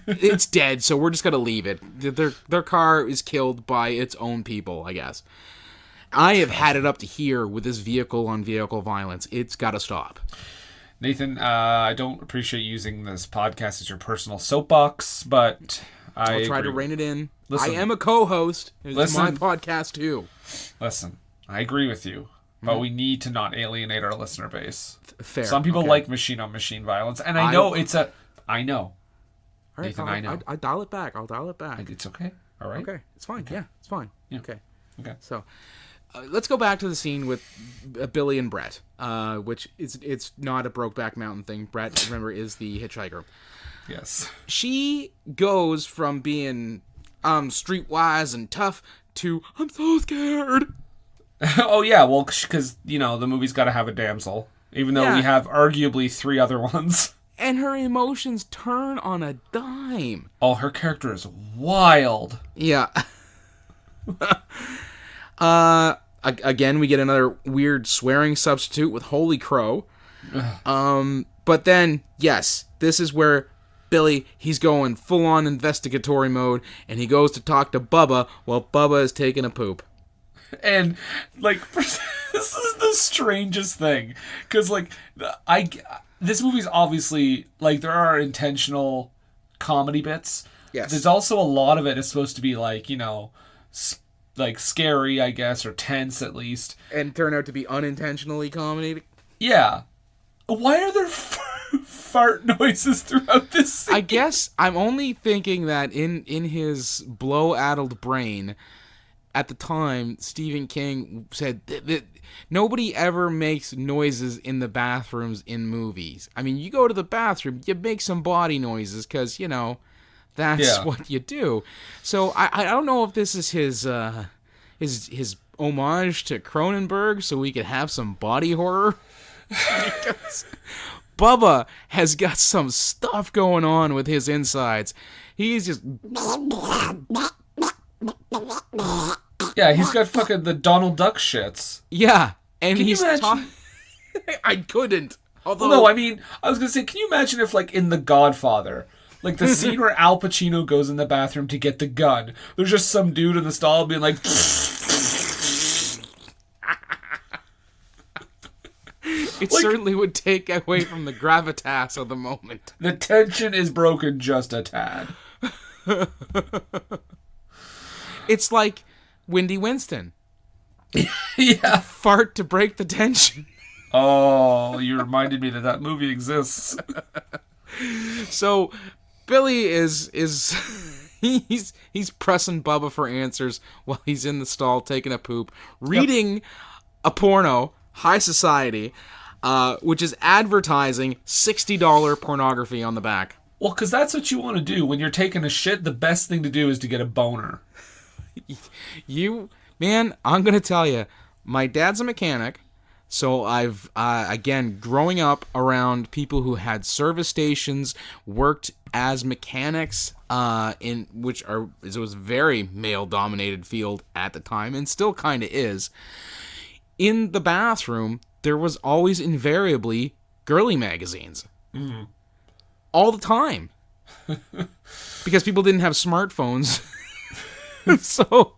It's dead, so we're just gonna leave it. Their car is killed by its own people, I guess. I have had it up to here with this vehicle-on-vehicle violence. It's got to stop. Nathan, I don't appreciate using this podcast as your personal soapbox, but I'll try to rein it in. Listen, I am a co-host. It's my listen. podcast, too. Listen, I agree with you, but we need to not alienate our listener base. Fair. Some people okay. like machine-on-machine violence, and I know it's a... I know. All right, Nathan, I know. I'll dial it back. I'll dial it back. It's okay. All right. Okay, it's fine. Okay. Yeah, it's fine. Yeah. Okay. Okay. So, let's go back to the scene with Billy and Brett, which it's not a Brokeback Mountain thing. Brett, remember, is the hitchhiker. Yes. She goes from being streetwise and tough to I'm so scared. Oh, yeah, well, because, the movie's got to have a damsel, even though we have arguably 3 other ones. And her emotions turn on a dime. Oh, her character is wild. Yeah. Again, we get another weird swearing substitute with Holy Crow. But then, yes, this is where Billy, he's going full-on investigatory mode, and he goes to talk to Bubba while Bubba is taking a poop. And, this is the strangest thing. Because, this movie's obviously, there are intentional comedy bits. Yes. There's also a lot of it is supposed to be, scary, I guess, or tense at least. And turn out to be unintentionally comedy. Yeah. Why are there fart noises throughout this scene? I guess I'm only thinking that in his blow-addled brain, at the time, Stephen King said that nobody ever makes noises in the bathrooms in movies. I mean, you go to the bathroom, you make some body noises because, that's what you do. So I don't know if this is his homage to Cronenberg so we could have some body horror. Because Bubba has got some stuff going on with his insides. He's just... Yeah, he's got fucking the Donald Duck shits. Yeah, and Can he's you imagine? I couldn't. Although, Well, no, I mean, I was gonna say, can you imagine if, in The Godfather, the scene where Al Pacino goes in the bathroom to get the gun, there's just some dude in the stall being like... it certainly would take away from the gravitas of the moment. The tension is broken just a tad. It's like Windy Winston. Yeah. Fart to break the tension. Oh, you reminded me that movie exists. So Billy is he's pressing Bubba for answers while he's in the stall taking a poop, reading a porno, High Society, which is advertising $60 pornography on the back. Well, because that's what you want to do. When you're taking a shit, the best thing to do is to get a boner. Man, I'm going to tell you, my dad's a mechanic, so I've, again, growing up around people who had service stations, worked as mechanics, it was a very male-dominated field at the time, and still kind of is. In the bathroom, there was always invariably girly magazines. Mm. All the time. Because people didn't have smartphones. So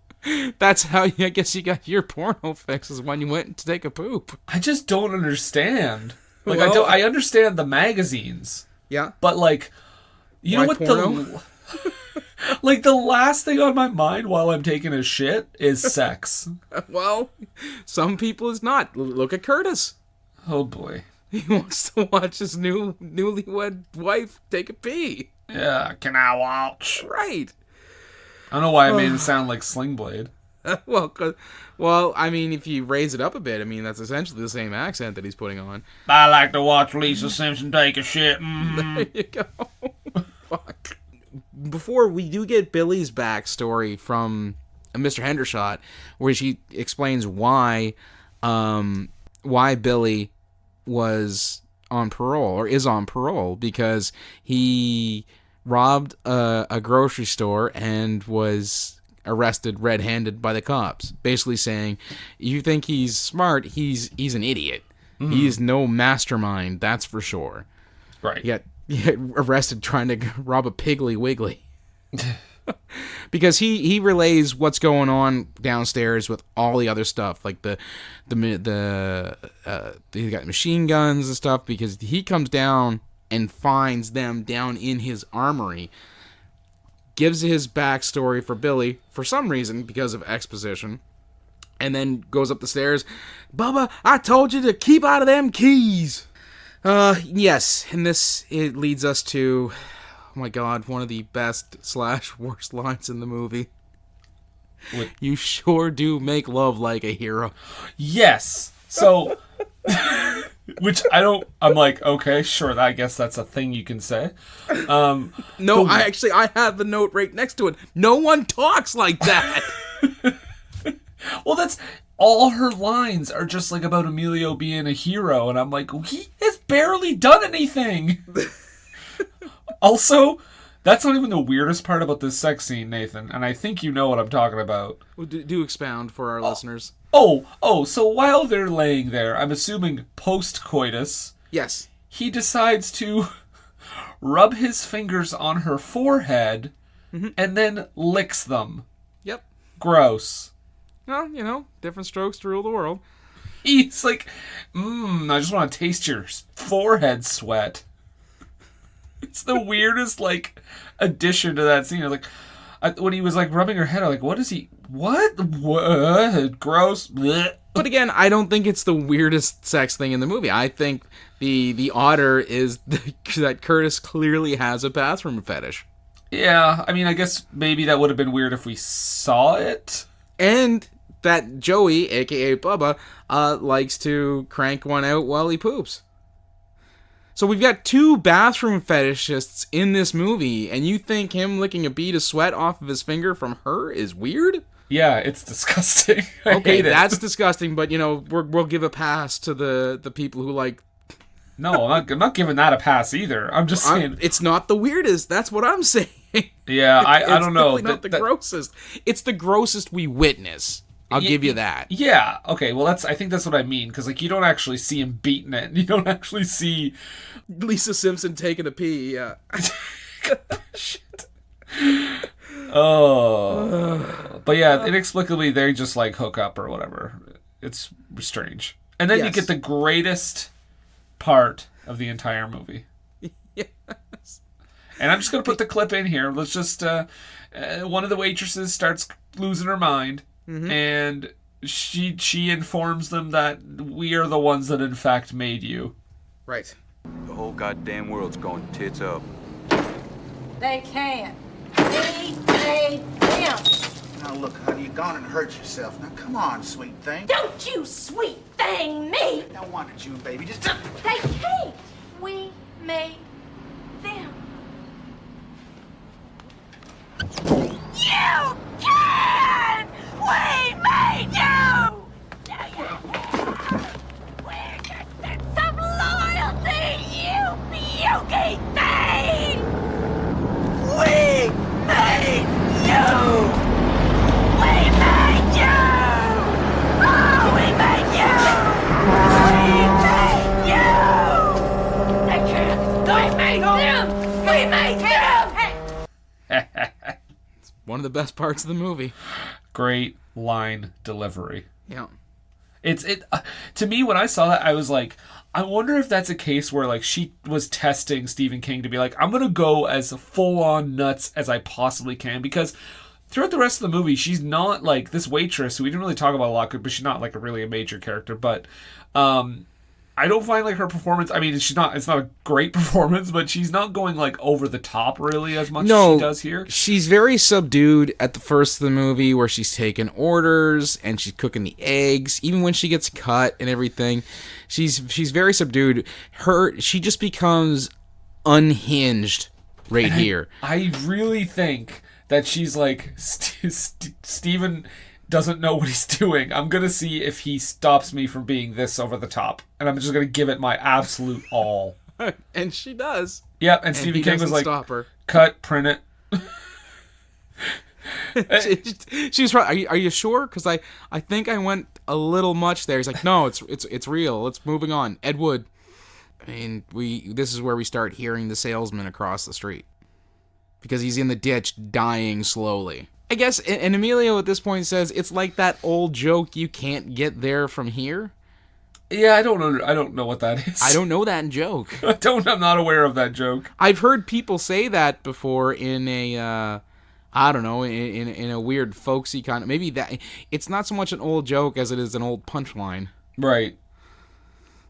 that's how I guess you got your porno fixes when you went to take a poop. I just don't understand. Well, I understand the magazines. Yeah. But you know what porno? the last thing on my mind while I'm taking a shit is sex. Well, some people is not. Look at Curtis. Oh boy. He wants to watch his newlywed wife take a pee. Yeah, can I watch? Right. I don't know why I made it sound like Sling Blade. Well, I mean, if you raise it up a bit, I mean, that's essentially the same accent that he's putting on. I like to watch Lisa Simpson take a shit. Mm-hmm. There you go. Fuck. Before we do get Billy's backstory from Mr. Hendershot, where she explains why Billy was on parole, or is on parole, because he robbed a grocery store and was arrested red-handed by the cops, basically saying, you think he's smart, he's an idiot. He is no mastermind, that's for sure. Right. He got arrested trying to rob a Piggly Wiggly. Because he relays what's going on downstairs with all the other stuff, like the he got machine guns and stuff, because he comes down and finds them down in his armory, gives his backstory for Billy for some reason because of exposition, and then goes up the stairs. Bubba, I told you to keep out of them keys. Yes, and it leads us to, oh my god, one of the best / worst lines in the movie. What? You sure do make love like a hero. Yes. So, which I'm like, okay, sure, I guess that's a thing you can say. No, I have the note right next to it. No one talks like that. Well, that's all her lines are just like about Emilio being a hero, and I'm like, he has barely done anything. Also, that's not even the weirdest part about this sex scene, Nathan, and I think you know what I'm talking about. Well, do expound for our listeners. So while they're laying there, I'm assuming post-coitus, Yes. he decides to rub his fingers on her forehead and then licks them. Yep. Gross. Well, different strokes to rule the world. He's like, I just want to taste your forehead sweat. It's the weirdest, like, addition to that scene. Like, when he was, like, rubbing her head, I'm like, what? Gross. Blech. But again, I don't think it's the weirdest sex thing in the movie. I think the otter is that Curtis clearly has a bathroom fetish. Yeah, I mean, I guess maybe that would have been weird if we saw it. And that Joey, a.k.a. Bubba, likes to crank one out while he poops. So we've got two bathroom fetishists in this movie, and you think him licking a bead of sweat off of his finger from her is weird? Yeah, it's disgusting. I Okay, hate it. that's disgusting, but, we'll give a pass to the people who like... No, I'm not giving that a pass either. I'm just saying... It's not the weirdest, that's what I'm saying. Yeah, I don't know. It's not the grossest. It's the grossest we witness. I'll give you that. Yeah, okay, well, I think that's what I mean, because, like, you don't actually see him beating it. You don't actually see... Lisa Simpson taking a pee, yeah. Shit. Oh. But yeah, inexplicably, they just, like, hook up or whatever. It's strange. And then you get the greatest part of the entire movie. Yes. And I'm just going to put the clip in here. Let's just... one of the waitresses starts losing her mind. And she informs them that we are the ones that in fact made you. Right. The whole goddamn world's going tits up. They can't. We made them. Now look, honey, you're gone and hurt yourself. Now come on, sweet thing. Don't you sweet thing me. Now why don't you, baby, just... They can't. We made them. You can! We made you! We're just some loyalty, you puky thing! We made you! We made you! Oh, we made you! We made you! They can't! We made them! We made them! It's one of the best parts of the movie. Great line delivery. Yeah. It's to me, when I saw that, I was like, I wonder if that's a case where, like, she was testing Stephen King to be like, I'm going to go as full-on nuts as I possibly can, because throughout the rest of the movie, she's not, like, this waitress, who we didn't really talk about a lot, but she's not, like, really a major character, but I don't find, like, her performance, I mean, it's not a great performance, but she's not going, like, over the top, really, as much as she does here. She's very subdued at the first of the movie, where she's taking orders, and she's cooking the eggs, even when she gets cut and everything. She's very subdued. She just becomes unhinged here. I really think that she's, like, Stephen doesn't know what he's doing. I'm going to see if he stops me from being this over the top. And I'm just going to give it my absolute all. And she does. Yeah, and Stephen King was like, stop her. Cut, print it. She's right. Are you sure? Because I think I went a little much there. He's like, no, it's real. Let's moving on. Ed Wood. I mean, this is where we start hearing the salesman across the street because he's in the ditch dying slowly. I guess, and Emilio at this point says it's like that old joke, you can't get there from here. Yeah, I don't know what that is. I don't know that joke. I'm not aware of that joke. I've heard people say that before in a I don't know, in a weird folksy kind of, maybe that it's not so much an old joke as it is an old punchline. Right.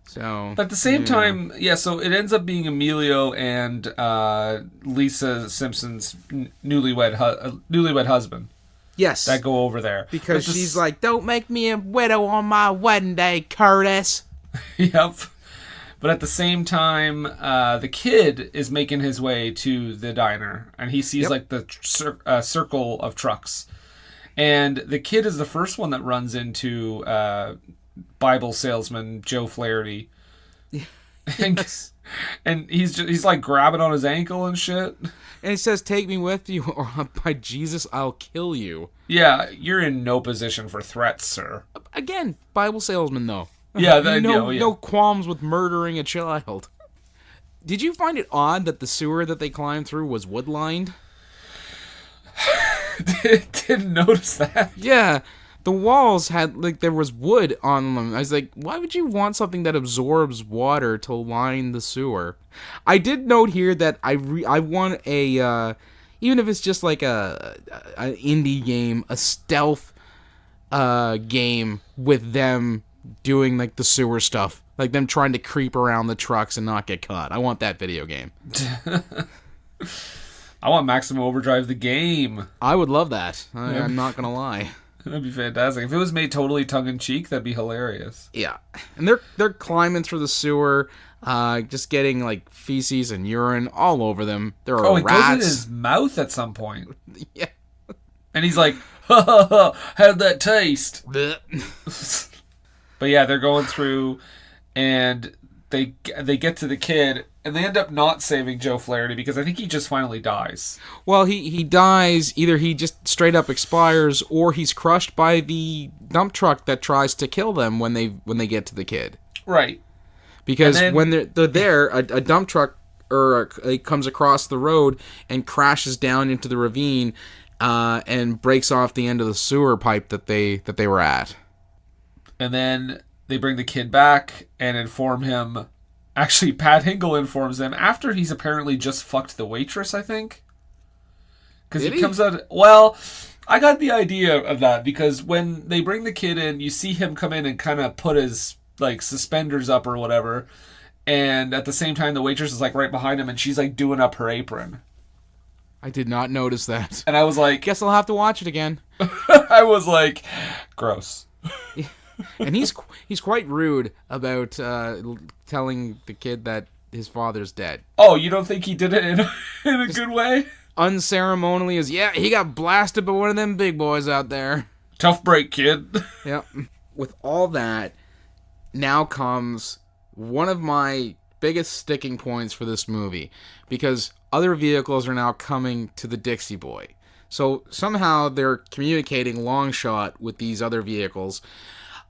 So at the same time, so it ends up being Emilio and Lisa Simpson's newlywed husband. Yes. That go over there. Because she's like, don't make me a widow on my wedding day, Curtis. Yep. But at the same time, the kid is making his way to the diner, and he sees like the circle of trucks. And the kid is the first one that runs into Bible salesman Joe Flaherty. Yes. And he's like grabbing on his ankle and shit. And he says, take me with you, or by Jesus, I'll kill you. Yeah, you're in no position for threats, sir. Again, Bible salesman, though. Yeah, no qualms with murdering a child. Did you find it odd that the sewer that they climbed through was wood-lined? Didn't notice that. Yeah, the walls had, like, there was wood on them. I was like, why would you want something that absorbs water to line the sewer? I did note here that I want a, even if it's just like an indie game, a stealth game with them doing, like, the sewer stuff. Like, them trying to creep around the trucks and not get caught. I want that video game. I want Maximum Overdrive the game. I would love that. I'm not gonna lie. That'd be fantastic. If it was made totally tongue-in-cheek, that'd be hilarious. Yeah. And they're climbing through the sewer, just getting, like, feces and urine all over them. There are it rats. goes in his mouth at some point. Yeah. And he's like, ha ha ha, how'd that taste? Blech. But yeah, they're going through, and they get to the kid, and they end up not saving Joe Flaherty because I think he just finally dies. Well, he dies. Either he just straight up expires, or he's crushed by the dump truck that tries to kill them when they get to the kid. Right. Because when they're there, a dump truck it comes across the road and crashes down into the ravine, and breaks off the end of the sewer pipe that they were at. And then they bring the kid back and inform him. Actually, Pat Hingle informs them after he's apparently just fucked the waitress, I think. Because he comes out... Well, I got the idea of that because when they bring the kid in, you see him come in and kind of put his, like, suspenders up or whatever. And at the same time, the waitress is, like, right behind him and she's, like, doing up her apron. I did not notice that. And I was like... Guess I'll have to watch it again. I was like, gross. And he's quite rude about telling the kid that his father's dead. Oh, you don't think he did it in a good way? Unceremonially he got blasted by one of them big boys out there. Tough break, kid. Yep. With all that, now comes one of my biggest sticking points for this movie. Because other vehicles are now coming to the Dixie Boy. So somehow they're communicating long shot with these other vehicles.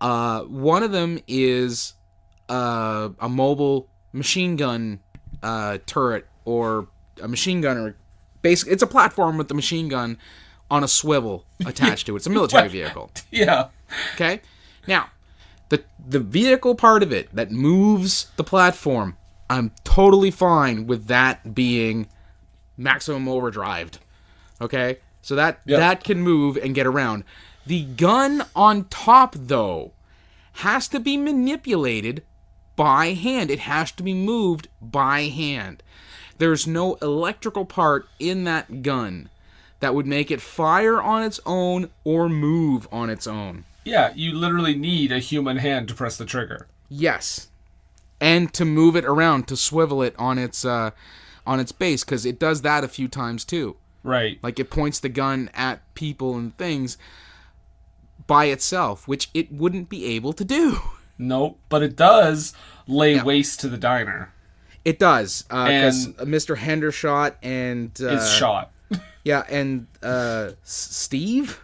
One of them is a mobile machine gun turret, or a machine gunner. Basically, it's a platform with the machine gun on a swivel attached to it. It's a military vehicle. Yeah. Okay? Now, the vehicle part of it that moves the platform, I'm totally fine with that being maximum overdrive. Okay? So that can move and get around. The gun on top, though, has to be manipulated by hand. It has to be moved by hand. There's no electrical part in that gun that would make it fire on its own or move on its own. Yeah, you literally need a human hand to press the trigger. Yes. And to move it around, to swivel it on its base, because it does that a few times too. Right. Like, it points the gun at people and things. by itself, which it wouldn't be able to do. Nope, but it does lay waste to the diner. It does, because Mr. Hendershot and... Is shot. Yeah, and Steve?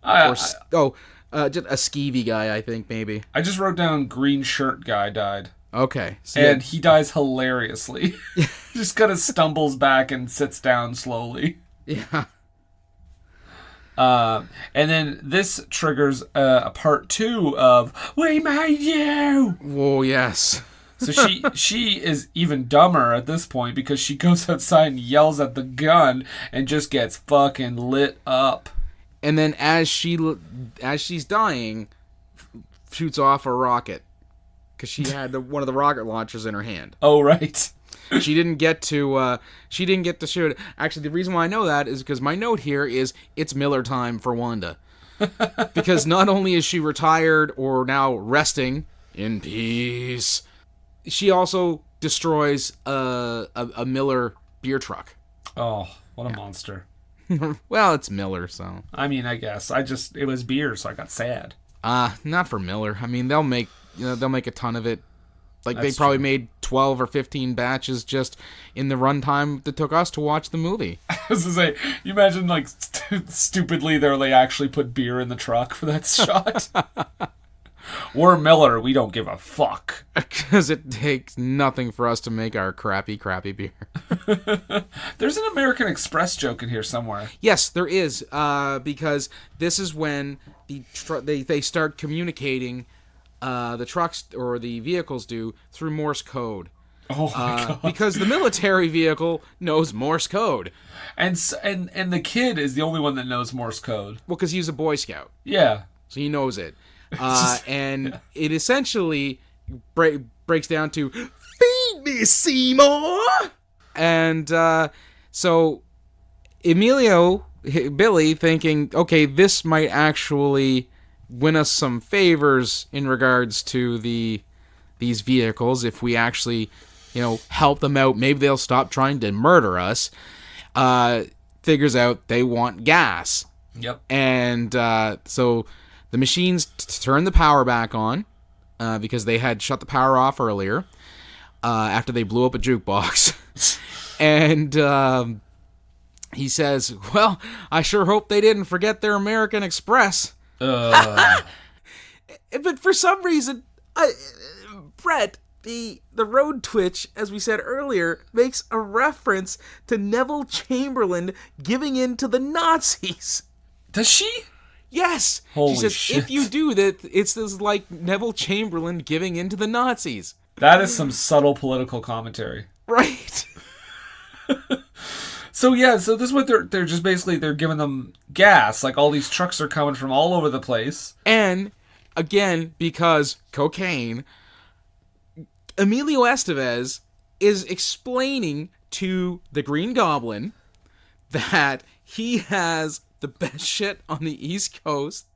Just a skeevy guy, I think, maybe. I just wrote down green shirt guy died. Okay. So and he dies hilariously. Just kind of stumbles back and sits down slowly. Yeah. And then this triggers a part 2 of "We Made You." Whoa, yes. So she is even dumber at this point because she goes outside and yells at the gun and just gets fucking lit up. And then as she's dying, shoots off a rocket because she had one of the rocket launchers in her hand. Oh, right. She didn't get to shoot it. Actually, the reason why I know that is because my note here is it's Miller time for Wanda. Because not only is she retired or now resting in peace, she also destroys a Miller beer truck. Oh, what a monster. Well, it's Miller, so. I mean, I guess. It was beer, so I got sad. Not for Miller. I mean, they'll make a ton of it. Like, That's they probably true. made 12 or 15 batches just in the runtime that took us to watch the movie. I was gonna say, you imagine, like, stupidly they actually put beer in the truck for that shot? We're Miller, we don't give a fuck. Because it takes nothing for us to make our crappy beer. There's an American Express joke in here somewhere. Yes, there is, because this is when they start communicating, the trucks or the vehicles do, through Morse code. Oh my god! Because the military vehicle knows Morse code. And the kid is the only one that knows Morse code. Well, because he's a Boy Scout, Yeah. so he knows it. It essentially breaks down to "Feed me, Seymour," and so Billy, thinking, okay, this might actually win us some favors in regards to these vehicles if we actually, help them out. Maybe they'll stop trying to murder us. Figures out they want gas. Yep. And so the machines turn the power back on because they had shut the power off earlier after they blew up a jukebox. And he says, well, I sure hope they didn't forget their American Express. But for some reason, Brett, the road twitch, as we said earlier, makes a reference to Neville Chamberlain giving in to the Nazis. Does she? Yes. Holy she says, shit. if you do that, it's this like Neville Chamberlain giving in to the Nazis. That is some subtle political commentary. Right. So this is what they're just basically, they're giving them gas. Like, all these trucks are coming from all over the place. And, again, because cocaine, Emilio Estevez is explaining to the Green Goblin that he has the best shit on the East Coast.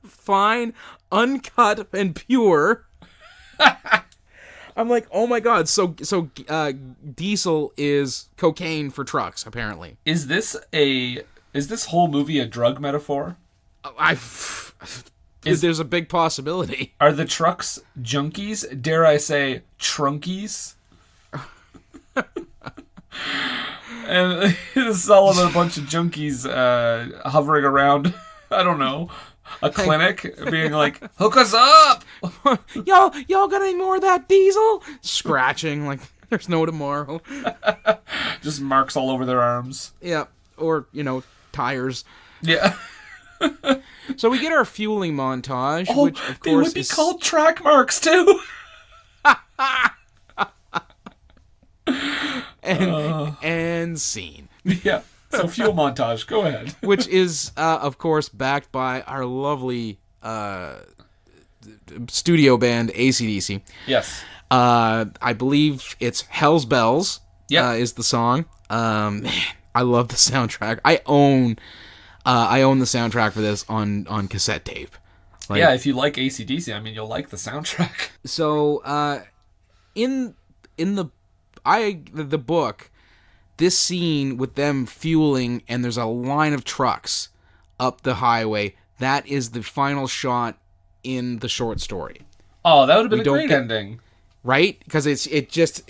Fine, uncut, and pure. I'm like, oh my god, so diesel is cocaine for trucks, apparently. Is this whole movie a drug metaphor? There's a big possibility. Are the trucks junkies? Dare I say, trunkies? And this is all about a bunch of junkies hovering around, I don't know, a clinic, being like, hook us up! y'all got any more of that diesel? Scratching like there's no tomorrow. Just marks all over their arms. Yeah, or, tires. Yeah. So we get our fueling montage, which, of course, they would be called track marks, too! and scene. Yeah. So fuel montage, go ahead. Which is, of course, backed by our lovely studio band, AC/DC. Yes. I believe it's Hell's Bells is the song. Man, I love the soundtrack. I own the soundtrack for this on cassette tape. Like, yeah, if you like AC/DC, I mean, you'll like the soundtrack. So, in the book, this scene with them fueling and there's a line of trucks up the highway, that is the final shot in the short story. Oh, that would have been We a don't great get- ending. Right? Because it just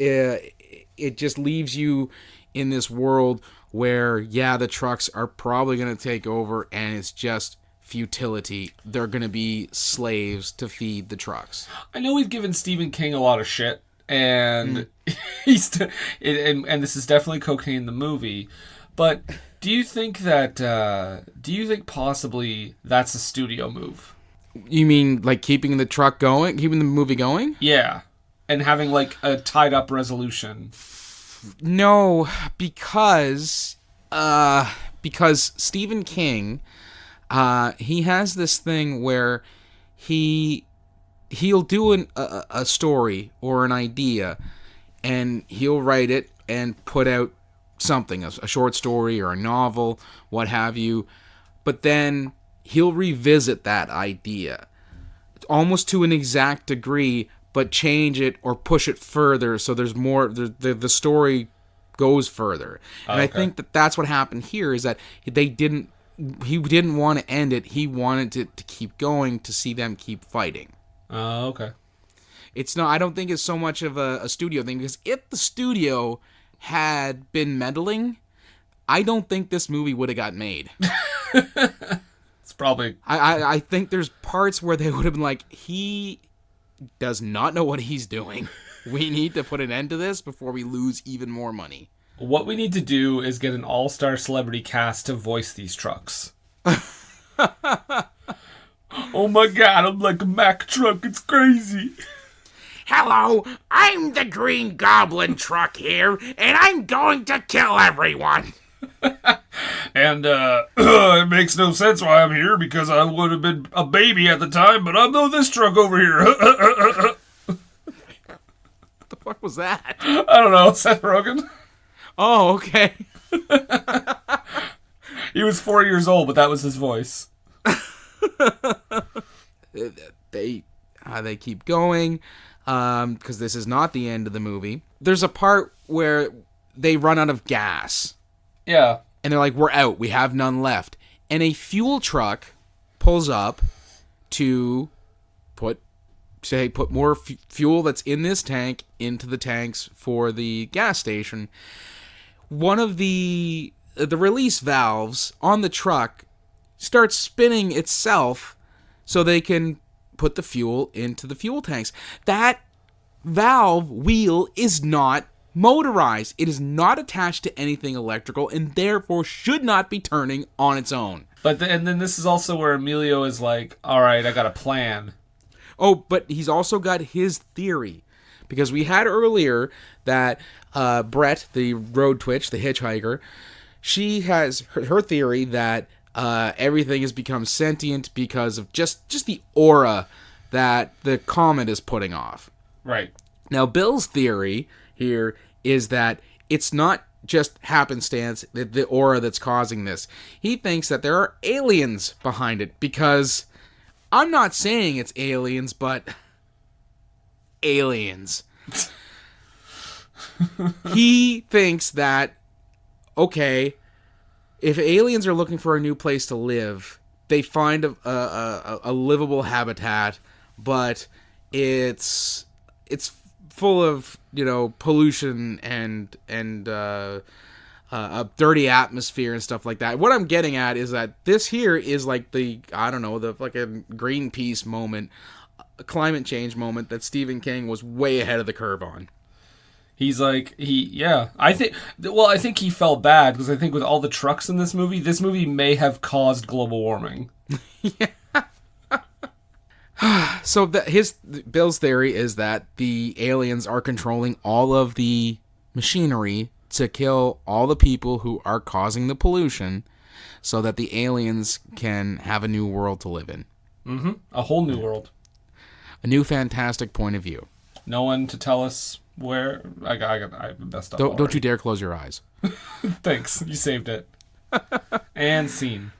leaves you in this world where, the trucks are probably going to take over, and it's just futility. They're going to be slaves to feed the trucks. I know we've given Stephen King a lot of shit, and and this is definitely Cocaine the movie, but do you think possibly that's a studio move? You mean like keeping the truck going, keeping the movie going? Yeah, and having like a tied up resolution. No, because Stephen King, he has this thing where he'll do a story or an idea, and he'll write it and put out something, a short story or a novel, what have you, but then he'll revisit that idea almost to an exact degree, but change it or push it further so there's more, the story goes further. And I think that's what happened here, is that he didn't want to end it. He wanted it to keep going, to see them keep fighting. Oh, okay. It's not, I don't think it's so much of a studio thing, because if the studio had been meddling, I don't think this movie would have got made. It's probably... I think there's parts where they would have been like, he does not know what he's doing. We need to put an end to this before we lose even more money. What we need to do is get an all-star celebrity cast to voice these trucks. Oh my god, I'm like a Mack truck, it's crazy. Hello, I'm the Green Goblin truck here, and I'm going to kill everyone. And it makes no sense why I'm here, because I would have been a baby at the time, but I'm this truck over here. What the fuck was that? I don't know, Seth Rogen. Oh, okay. He was 4 years old, but that was his voice. They keep going, because this is not the end of the movie. There's a part where they run out of gas. Yeah. And they're like, we're out. We have none left. And a fuel truck pulls up to put more fuel that's in this tank into the tanks for the gas station. One of the release valves on the truck starts spinning itself so they can put the fuel into the fuel tanks. That valve wheel is not motorized. It is not attached to anything electrical, and therefore should not be turning on its own. And then this is also where Emilio is like, all right, I got a plan. Oh, but he's also got his theory. Because we had earlier that Brett, the road twitch, the hitchhiker, she has her theory that everything has become sentient because of just the aura that the comet is putting off. Right. Now, Bill's theory here is that it's not just happenstance, the aura that's causing this. He thinks that there are aliens behind it, because I'm not saying it's aliens, but aliens. He thinks that, okay, if aliens are looking for a new place to live, they find a livable habitat, but it's full of, pollution and a dirty atmosphere and stuff like that. What I'm getting at is that this here is like the fucking Greenpeace moment, a climate change moment that Stephen King was way ahead of the curve on. He's like, I think he felt bad, because I think with all the trucks in this movie may have caused global warming. Yeah. So Bill's theory is that the aliens are controlling all of the machinery to kill all the people who are causing the pollution, so that the aliens can have a new world to live in. Mm-hmm. A whole new world. A new fantastic point of view. No one to tell us where. I messed up. Don't you dare close your eyes. Thanks, you saved it. And scene.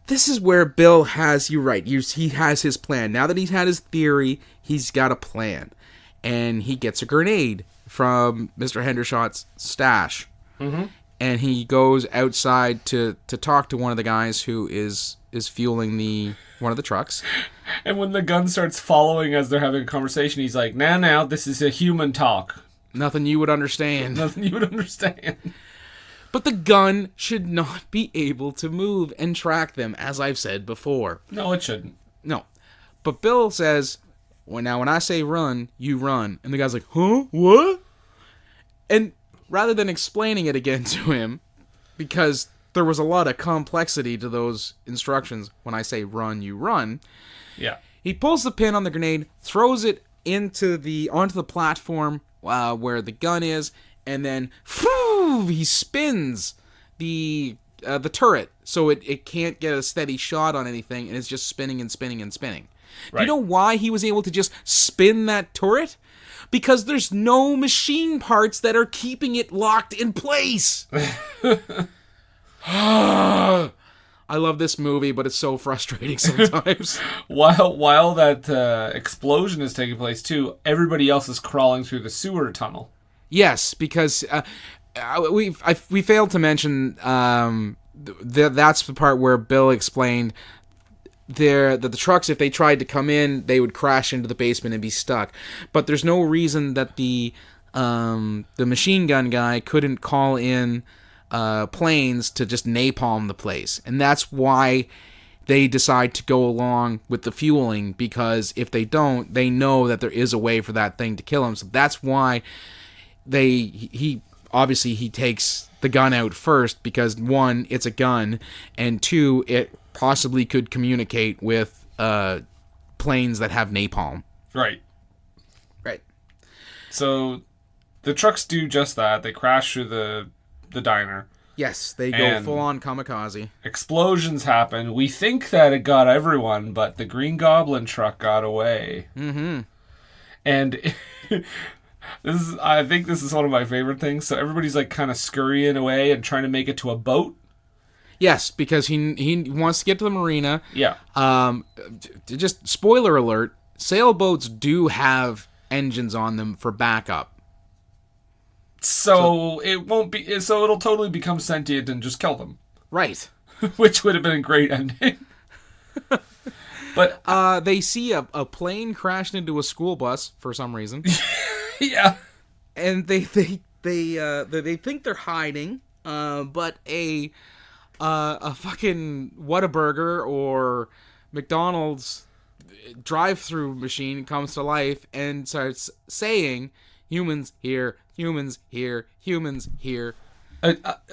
This is where Bill has you right. He has his plan. Now that he's had his theory, he's got a plan. And he gets a grenade from Mr. Hendershot's stash. Mm-hmm. And he goes outside to talk to one of the guys who is is fueling one of the trucks. And when the gun starts following as they're having a conversation, he's like, now, this is a human talk. Nothing you would understand. Nothing you would understand. But the gun should not be able to move and track them, as I've said before. No, it shouldn't. No. But Bill says, when I say run, you run. And the guy's like, huh? What? And rather than explaining it again to him, because there was a lot of complexity to those instructions, when I say run, you run. Yeah. He pulls the pin on the grenade, throws it onto the platform where the gun is, and then he spins the turret so it can't get a steady shot on anything, and it's just spinning and spinning and spinning. Right. Do you know why he was able to just spin that turret? Because there's no machine parts that are keeping it locked in place. I love this movie, but it's so frustrating sometimes. While that explosion is taking place too, everybody else is crawling through the sewer tunnel. Yes, because we failed to mention that's the part where Bill explained that the trucks, if they tried to come in, they would crash into the basement and be stuck. But there's no reason that the machine gun guy couldn't call in planes to just napalm the place. And that's why they decide to go along with the fueling, because if they don't, they know that there is a way for that thing to kill him. So that's why he takes the gun out first, because one, it's a gun, and two, it possibly could communicate with planes that have napalm. Right. Right. So the trucks do just that. They crash through the diner. Yes, they go And full-on kamikaze. Explosions happen. We think that it got everyone, but the Green Goblin truck got away. Mm-hmm. And I think this is one of my favorite things. So everybody's like kind of scurrying away and trying to make it to a boat. Yes, because he wants to get to the marina. Yeah. Just spoiler alert, sailboats do have engines on them for backup. So it won't be. So it'll totally become sentient and just kill them. Right. Which would have been a great ending. But they see a plane crashed into a school bus for some reason. Yeah. And they think they're hiding, but a fucking Whataburger or McDonald's drive-through machine comes to life and starts saying, "Humans here, humans here, humans here."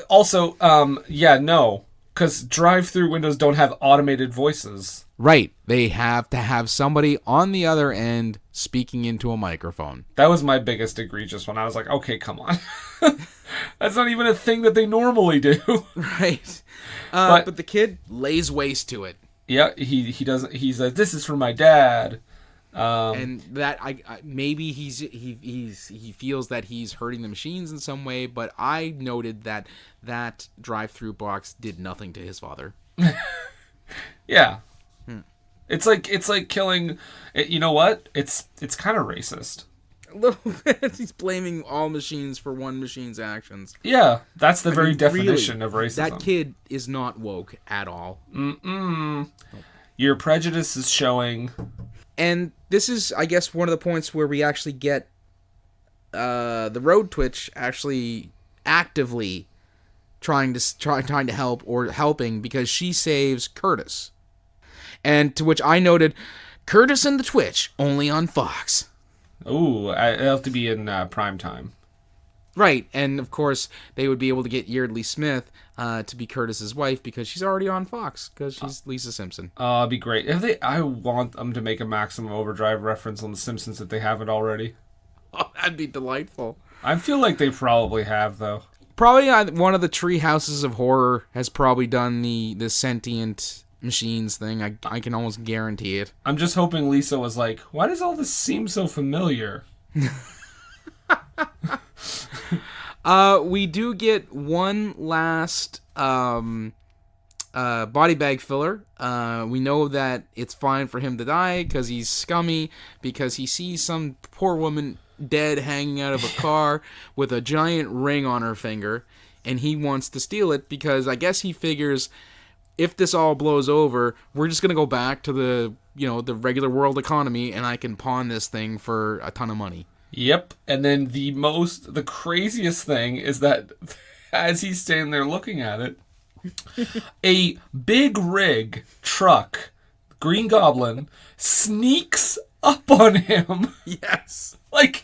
Also, no, because drive-through windows don't have automated voices. Right. They have to have somebody on the other end speaking into a microphone. That was my biggest egregious one. I was like, okay, come on. That's not even a thing that they normally do. Right. But the kid lays waste to it. Yeah, he doesn't. He's like, this is for my dad. And that maybe he feels that he's hurting the machines in some way, but I noted that drive-through box did nothing to his father. Yeah. It's like killing. You know what? It's kind of racist. A little bit. He's blaming all machines for one machine's actions. Yeah, that's the very definition of racism. That kid is not woke at all. Your prejudice is showing. And this is, I guess, one of the points where we actually get the Road Twitch actually actively trying to help, or helping, because she saves Curtis. And to which I noted, Curtis and the Twitch, only on Fox. Ooh, it'll have to be in prime time. Right, and of course, they would be able to get Yeardley Smith to be Curtis's wife, because she's already on Fox, because she's Lisa Simpson. It'd be great. I want them to make a Maximum Overdrive reference on The Simpsons if they haven't already. Oh, that'd be delightful. I feel like they probably have, though. Probably one of the Tree Houses of Horror has probably done the sentient machines thing. I can almost guarantee it. I'm just hoping Lisa was like, why does all this seem so familiar? We do get one last body bag filler. We know that it's fine for him to die because he's scummy, because he sees some poor woman dead hanging out of a car with a giant ring on her finger, and he wants to steal it because I guess he figures if this all blows over, we're just gonna go back to the the regular world economy, and I can pawn this thing for a ton of money. Yep. And then the craziest thing is that as he's standing there looking at it, a big rig truck, Green Goblin, sneaks up on him. Yes. Like,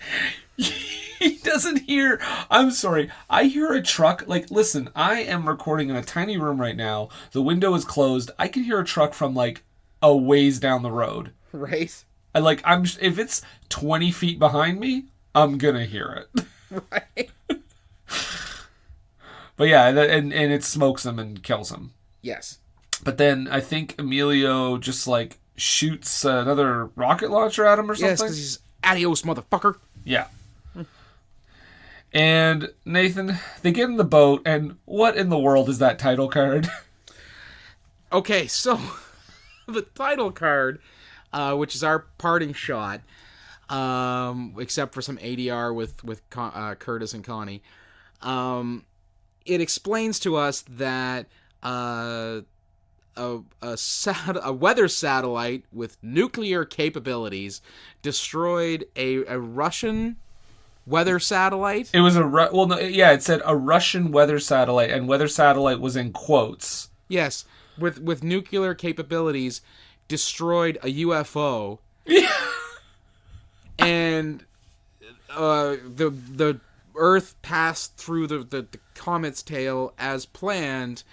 he doesn't hear... I'm sorry. I hear a truck... Like, listen, I am recording in a tiny room right now. The window is closed. I can hear a truck from, like, a ways down the road. Right. If it's 20 feet behind me, I'm gonna hear it. Right. But yeah, and it smokes him and kills him. Yes. But then I think Emilio just, like, shoots another rocket launcher at him or something. Yes, because he's adios, motherfucker. Yeah. And Nathan, they get in the boat, and what in the world is that title card? Okay, so the title card, which is our parting shot, except for some ADR with Curtis and Connie, it explains to us that a weather satellite with nuclear capabilities destroyed a Russian weather satellite. It was it said a Russian weather satellite, and weather satellite was in quotes. Yes, with nuclear capabilities, destroyed a UFO. And the Earth passed through the comet's tail as planned,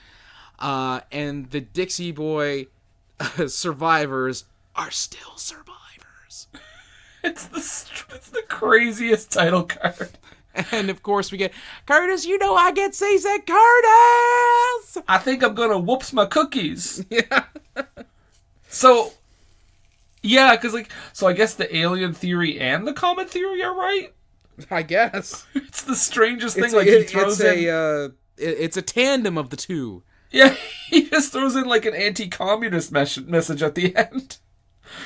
and the Dixie Boy survivors are still survivors. It's the craziest title card. And of course we get, Curtis, I get seasick, Curtis! I think I'm gonna whoops my cookies. Yeah. So, yeah, because, so I guess the alien theory and the comet theory are right? I guess. It's the strangest thing, he throws it's a tandem of the two. Yeah, he just throws in, an anti-communist message at the end.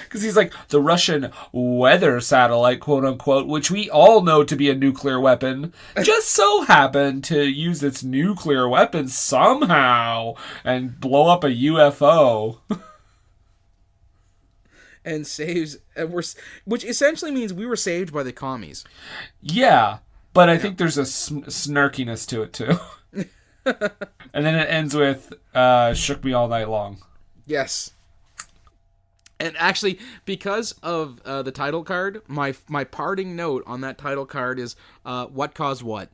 Because he's like, the Russian weather satellite, quote-unquote, which we all know to be a nuclear weapon, just so happened to use its nuclear weapon somehow and blow up a UFO. And which essentially means we were saved by the commies. Yeah, but I think there's a snarkiness to it, too. And then it ends with, shook me all night long. Yes. And actually, because of the title card, my parting note on that title card is, what caused what?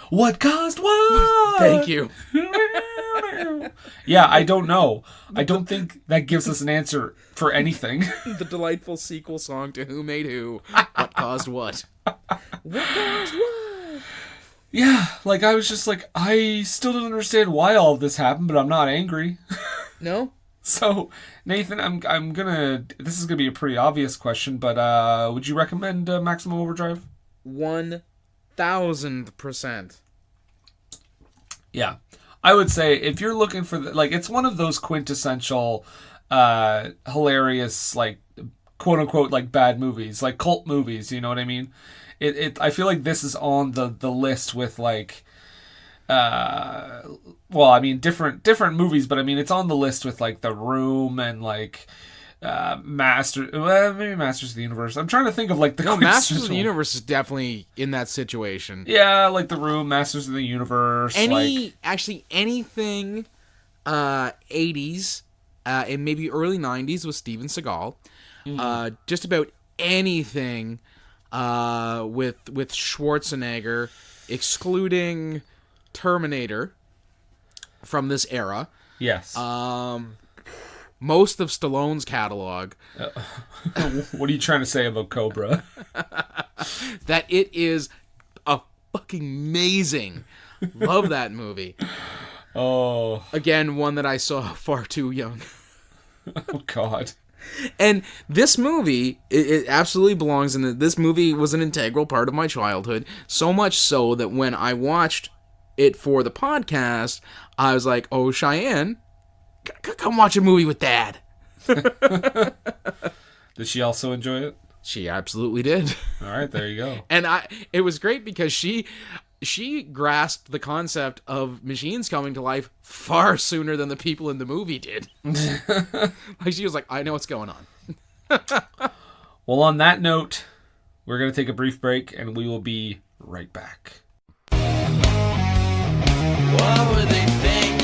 What caused what? Thank you. Yeah, I don't know. I don't think that gives us an answer for anything. The delightful sequel song to Who Made Who? What caused what? What caused what? Yeah, I was just I still don't understand why all of this happened, but I'm not angry. No? So, Nathan, I'm gonna... This is gonna be a pretty obvious question, but would you recommend Maximum Overdrive? 1000%. Yeah. I would say, if you're looking for... it's one of those quintessential, hilarious, quote-unquote, bad movies. Cult movies, you know what I mean? I feel like this is on the list with, different movies, but it's on the list with The Room and maybe Masters of the Universe. I'm trying to think of the Masters of the Universe is definitely in that situation. Yeah, The Room, Masters of the Universe. Anything 80s and maybe early 90s with Steven Seagal. Mm-hmm. Just about anything with Schwarzenegger, excluding Terminator from this era. Yes. Most of Stallone's catalog. What are you trying to say about Cobra? That it is a fucking amazing. Love that movie. Oh. Again, one that I saw far too young. Oh, God. And this movie, it absolutely belongs in it. This movie was an integral part of my childhood, so much so that when I watched it for the podcast, I was like, oh, Cheyenne, come watch a movie with Dad. Did she also enjoy it? She absolutely did. All right, there you go. And it was great because she she grasped the concept of machines coming to life far sooner than the people in the movie did. Like, she was like, I know what's going on. Well, on that note, we're going to take a brief break, and we will be right back. What were they thinking?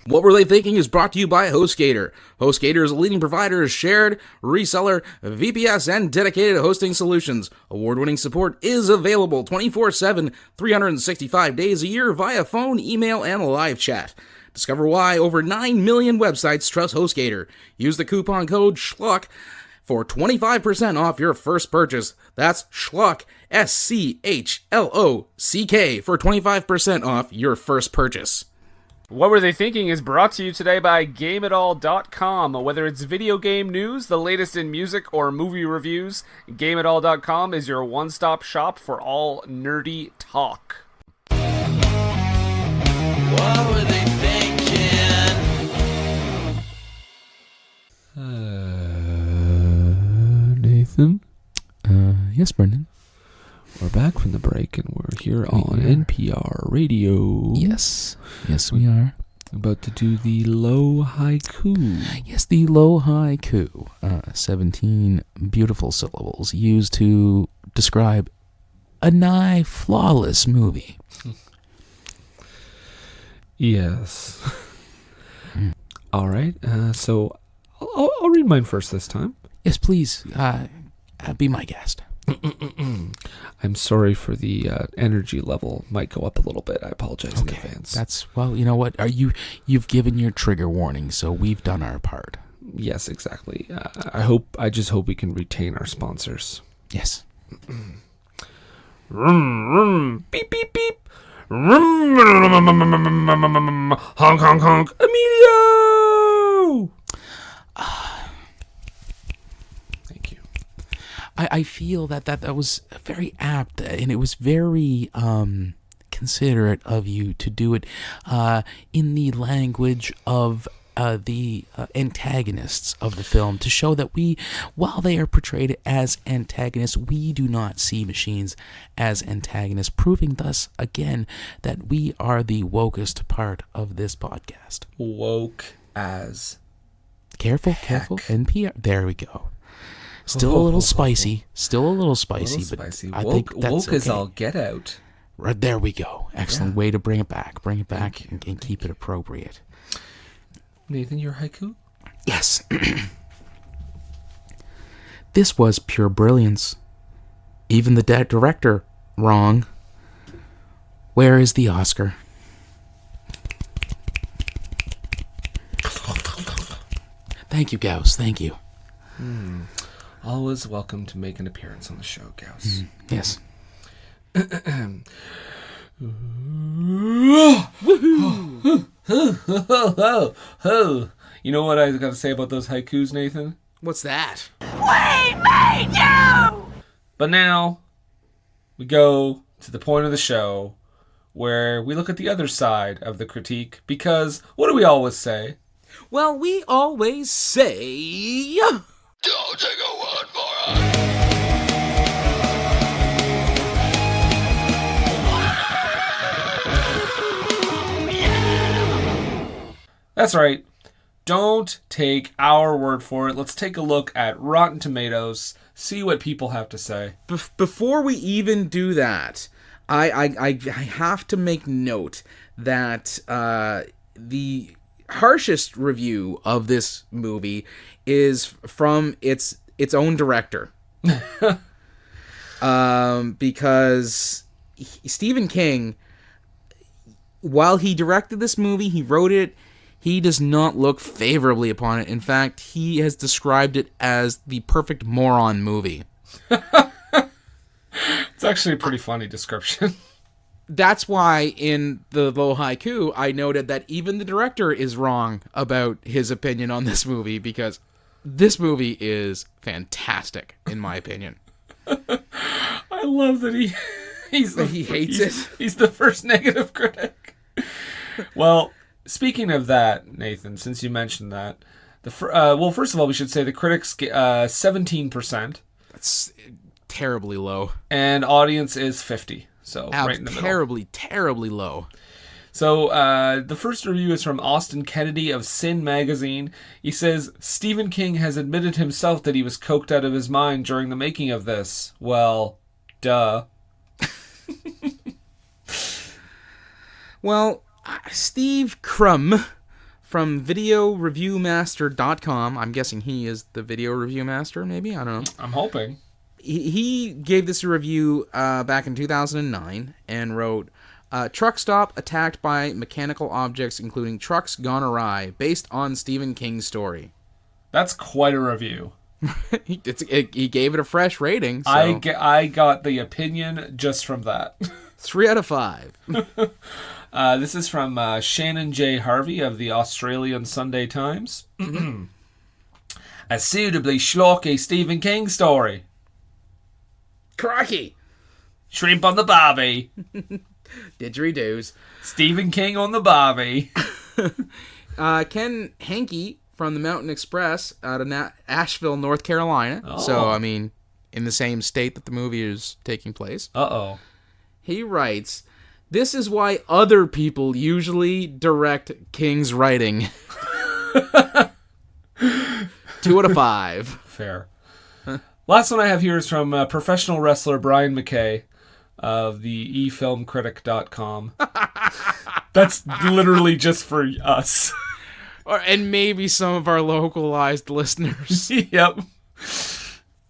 What Were They Thinking is brought to you by HostGator. HostGator is a leading provider of shared, reseller, VPS, and dedicated hosting solutions. Award-winning support is available 24/7, 365 days a year via phone, email, and live chat. Discover why over 9 million websites trust HostGator. Use the coupon code SCHLOCK for 25% off your first purchase. That's SCHLOCK, SCHLOCK, for 25% off your first purchase. What Were They Thinking is brought to you today by GameItAll.com. Whether it's video game news, the latest in music, or movie reviews, GameItAll.com is your one-stop shop for all nerdy talk. What were they thinking? Nathan? Yes, Brendan? We're back from the break, and we're here on NPR Radio. Yes, we are. About to do the low haiku. Yes, the low haiku. 17 beautiful syllables used to describe a nigh flawless movie. Yes. All right, so I'll read mine first this time. Yes, please. Be my guest. I'm sorry for the energy level might go up a little bit. I apologize in advance. Well, you know what? You've given your trigger warning, so we've done our part. Yes, exactly. I just hope we can retain our sponsors. Yes. Beep beep beep. Honk honk honk. Emilio. Thank you. I feel that was very apt, and it was very considerate of you to do it in the language of the antagonists of the film, to show that while they are portrayed as antagonists, we do not see machines as antagonists, proving thus again that we are the wokest part of this podcast. Woke as. Careful. NPR. There we go. Still a little spicy. But I think that's woke okay. is all get out. Right, there we go. Excellent way to bring it back. And keep it appropriate. Nathan, your haiku? Yes. This was pure brilliance. Even the director, wrong. Where is the Oscar? Thank you, Gauss. Thank you. Always welcome to make an appearance on the show, Gauss. Yes. You know what I got to say about those haikus, Nathan? What's that? We made you! But now, we go to the point of the show where we look at the other side of the critique, because what do we always say? Well, we always say... Don't take a word for it. That's right. Don't take our word for it. Let's take a look at Rotten Tomatoes, see what people have to say. Before we even do that, I have to make note that the harshest review of this movie is from its own director. Because Stephen King, while he directed this movie, he wrote it, he does not look favorably upon it. In fact, he has described it as the perfect moron movie. It's actually a pretty funny description. That's why in the low haiku, I noted that even the director is wrong about his opinion on this movie, because this movie is fantastic, in my opinion. I love that he hates it. He's the first negative critic. Well, speaking of that, Nathan, since you mentioned that, well, first of all, we should say the critics 17%. That's terribly low. And audience is 50. So right in the middle. Terribly, terribly low. So the first review is from Austin Kennedy of Sin Magazine. He says, Stephen King has admitted himself that he was coked out of his mind during the making of this. Well, duh. Well, Steve Crum from videoreviewmaster.com, I'm guessing he is the video review master, maybe? I don't know. I'm hoping. He gave this a review back in 2009 and wrote, Truck stop attacked by mechanical objects, including trucks gone awry, based on Stephen King's story. That's quite a review. He gave it a fresh rating. So. I got the opinion just from that. 3 out of 5. This is from Shannon J. Harvey of the Australian Sunday Times. A suitably schlocky Stephen King story. Crikey! Shrimp on the barbie. Didgeridoos. Stephen King on the barbie. Ken Hankey from the Mountain Express out of Asheville, North Carolina. Oh. So, I mean, in the same state that the movie is taking place. Uh-oh. He writes, this is why other people usually direct King's writing. 2 out of 5. Fair. Last one I have here is from professional wrestler Brian McKay of the efilmcritic.com. That's literally just for us. And maybe some of our localized listeners. Yep.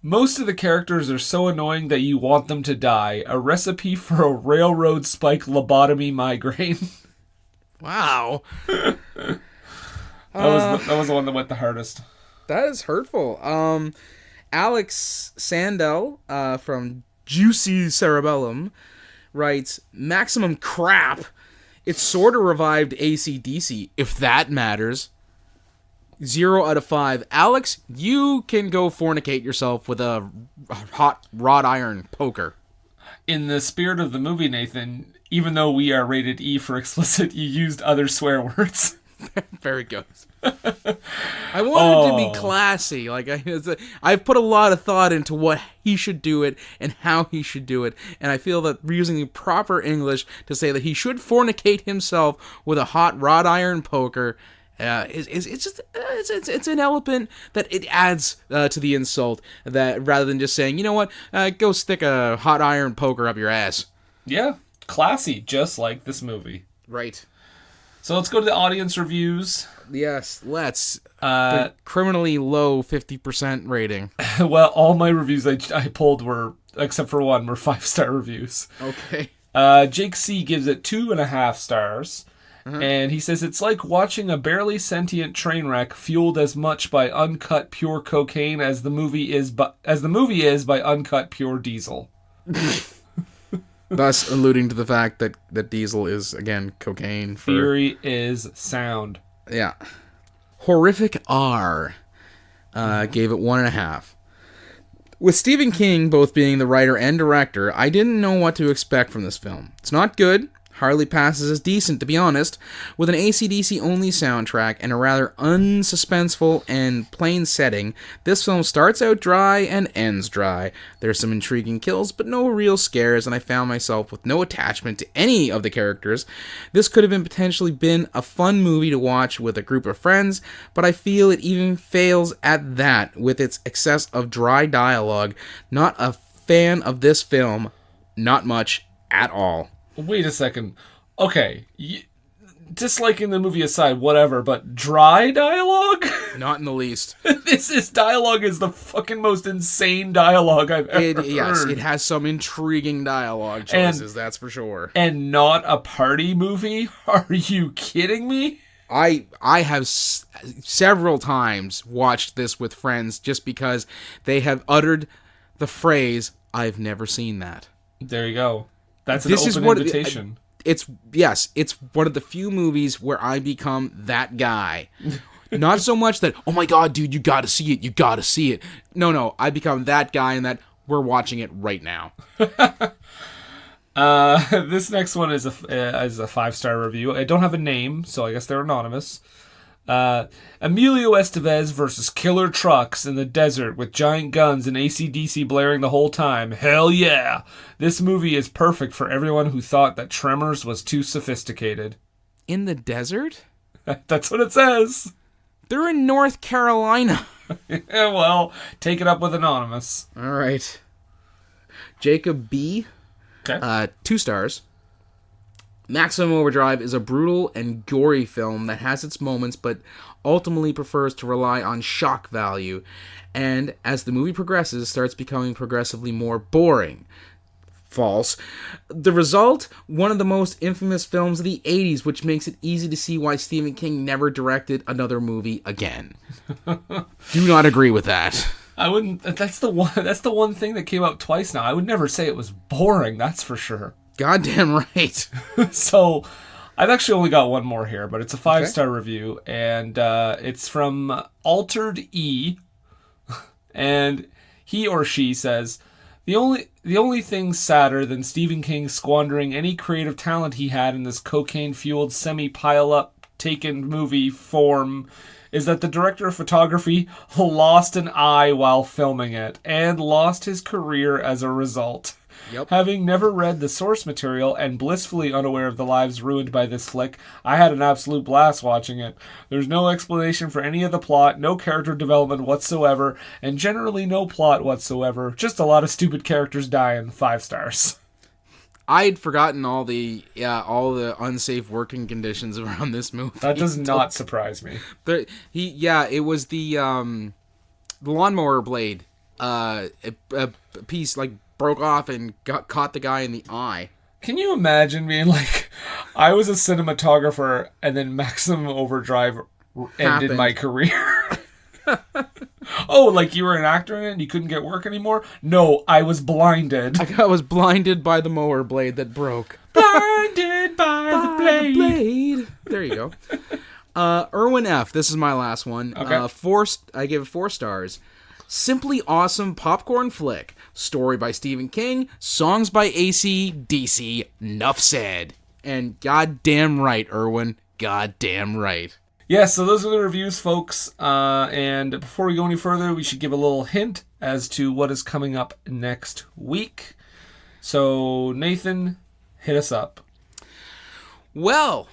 Most of the characters are so annoying that you want them to die. A recipe for a railroad spike lobotomy migraine. Wow. That was the one that went the hardest. That is hurtful. Alex Sandel from Juicy Cerebellum writes, maximum crap. It sort of revived AC/DC, if that matters. 0 out of 5. Alex, you can go fornicate yourself with a hot wrought iron poker. In the spirit of the movie, Nathan, even though we are rated E for explicit, you used other swear words. Very good. I wanted to be classy. Like I've put a lot of thought into what he should do it and how he should do it, and I feel that using the proper English to say that he should fornicate himself with a hot wrought iron poker it's an element that it adds to the insult, that rather than just saying, you know what, go stick a hot iron poker up your ass. Yeah, classy, just like this movie. Right. So let's go to the audience reviews. Yes, let's. The criminally low 50% rating. Well, all my reviews I pulled were, except for one, were 5-star reviews. Okay. Jake C gives it 2.5 stars. And he says it's like watching a barely sentient train wreck fueled as much by uncut pure cocaine as the movie is by uncut pure diesel. Thus alluding to the fact that diesel is, again, cocaine. Theory is sound. Yeah. Horrific R gave it 1.5. With Stephen King both being the writer and director, I didn't know what to expect from this film. It's not good. Hardly passes as decent, to be honest, with an AC/DC only soundtrack and a rather unsuspenseful and plain setting. This film starts out dry and ends dry. There's some intriguing kills, but no real scares, and I found myself with no attachment to any of the characters. This could have potentially been a fun movie to watch with a group of friends, but I feel it even fails at that with its excess of dry dialogue. Not a fan of this film. Not much at all. Wait a second. Okay, disliking the movie aside, whatever, but dry dialogue? Not in the least. This dialogue is the fucking most insane dialogue I've ever heard. Yes, it has some intriguing dialogue choices, that's for sure. And not a party movie? Are you kidding me? I have several times watched this with friends just because they have uttered the phrase, "I've never seen that." There you go. That's an open invitation. It's one of the few movies where I become that guy. Not so much that, oh my god, dude, you gotta see it. No, I become that guy and that we're watching it right now. This next one is a 5-star review. I don't have a name, so I guess they're anonymous. Emilio Estevez versus killer trucks in the desert with giant guns and AC/DC blaring the whole time. Hell yeah! This movie is perfect for everyone who thought that Tremors was too sophisticated. In the desert? That's what it says. They're in North Carolina. Yeah, well, take it up with Anonymous. All right. Jacob B. Okay. 2 stars. Maximum Overdrive is a brutal and gory film that has its moments, but ultimately prefers to rely on shock value, and as the movie progresses, starts becoming progressively more boring. False. The result, one of the most infamous films of the 80s, which makes it easy to see why Stephen King never directed another movie again. Do not agree with that. I wouldn't. That's the one thing that came up twice now. I would never say it was boring. That's for sure. Goddamn right. So, I've actually only got one more here, but it's a 5-star review, and it's from Altered E, and he or she says, the only thing sadder than Stephen King squandering any creative talent he had in this cocaine-fueled semi-pile-up taken movie form is that the director of photography lost an eye while filming it, and lost his career as a result. Yep. Having never read the source material and blissfully unaware of the lives ruined by this flick, I had an absolute blast watching it. There's no explanation for any of the plot, no character development whatsoever, and generally no plot whatsoever. Just a lot of stupid characters dying. 5 stars. I'd forgotten all the unsafe working conditions around this movie. That does not surprise me. It was the lawnmower blade. A piece like broke off and caught the guy in the eye. Can you imagine being like, I was a cinematographer and then Maximum Overdrive ended my career? Oh, like you were an actor in it and you couldn't get work anymore? No, I was blinded. I was blinded by the mower blade that broke. Blinded by the blade. There you go. Erwin F. This is my last one. Okay. I give it 4 stars. Simply awesome popcorn flick. Story by Stephen King. Songs by AC/DC. Nuff said. And goddamn right, Erwin. Goddamn right. Yeah, so those are the reviews, folks. And before we go any further, we should give a little hint as to what is coming up next week. So, Nathan, hit us up. Well,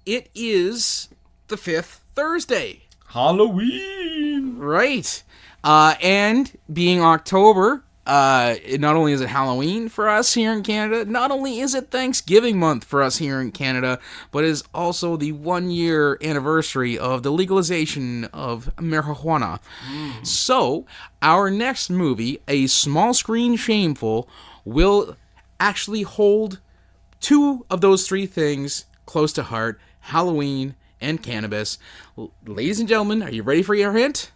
it is the 5th Thursday. Halloween! Right. And being October, not only is it Halloween for us here in Canada, not only is it Thanksgiving month for us here in Canada, but it is also the 1-year anniversary of the legalization of marijuana. So, our next movie, A Small Screen Shameful, will actually hold 2 of those 3 things close to heart, Halloween and cannabis. Ladies and gentlemen, are you ready for your hint?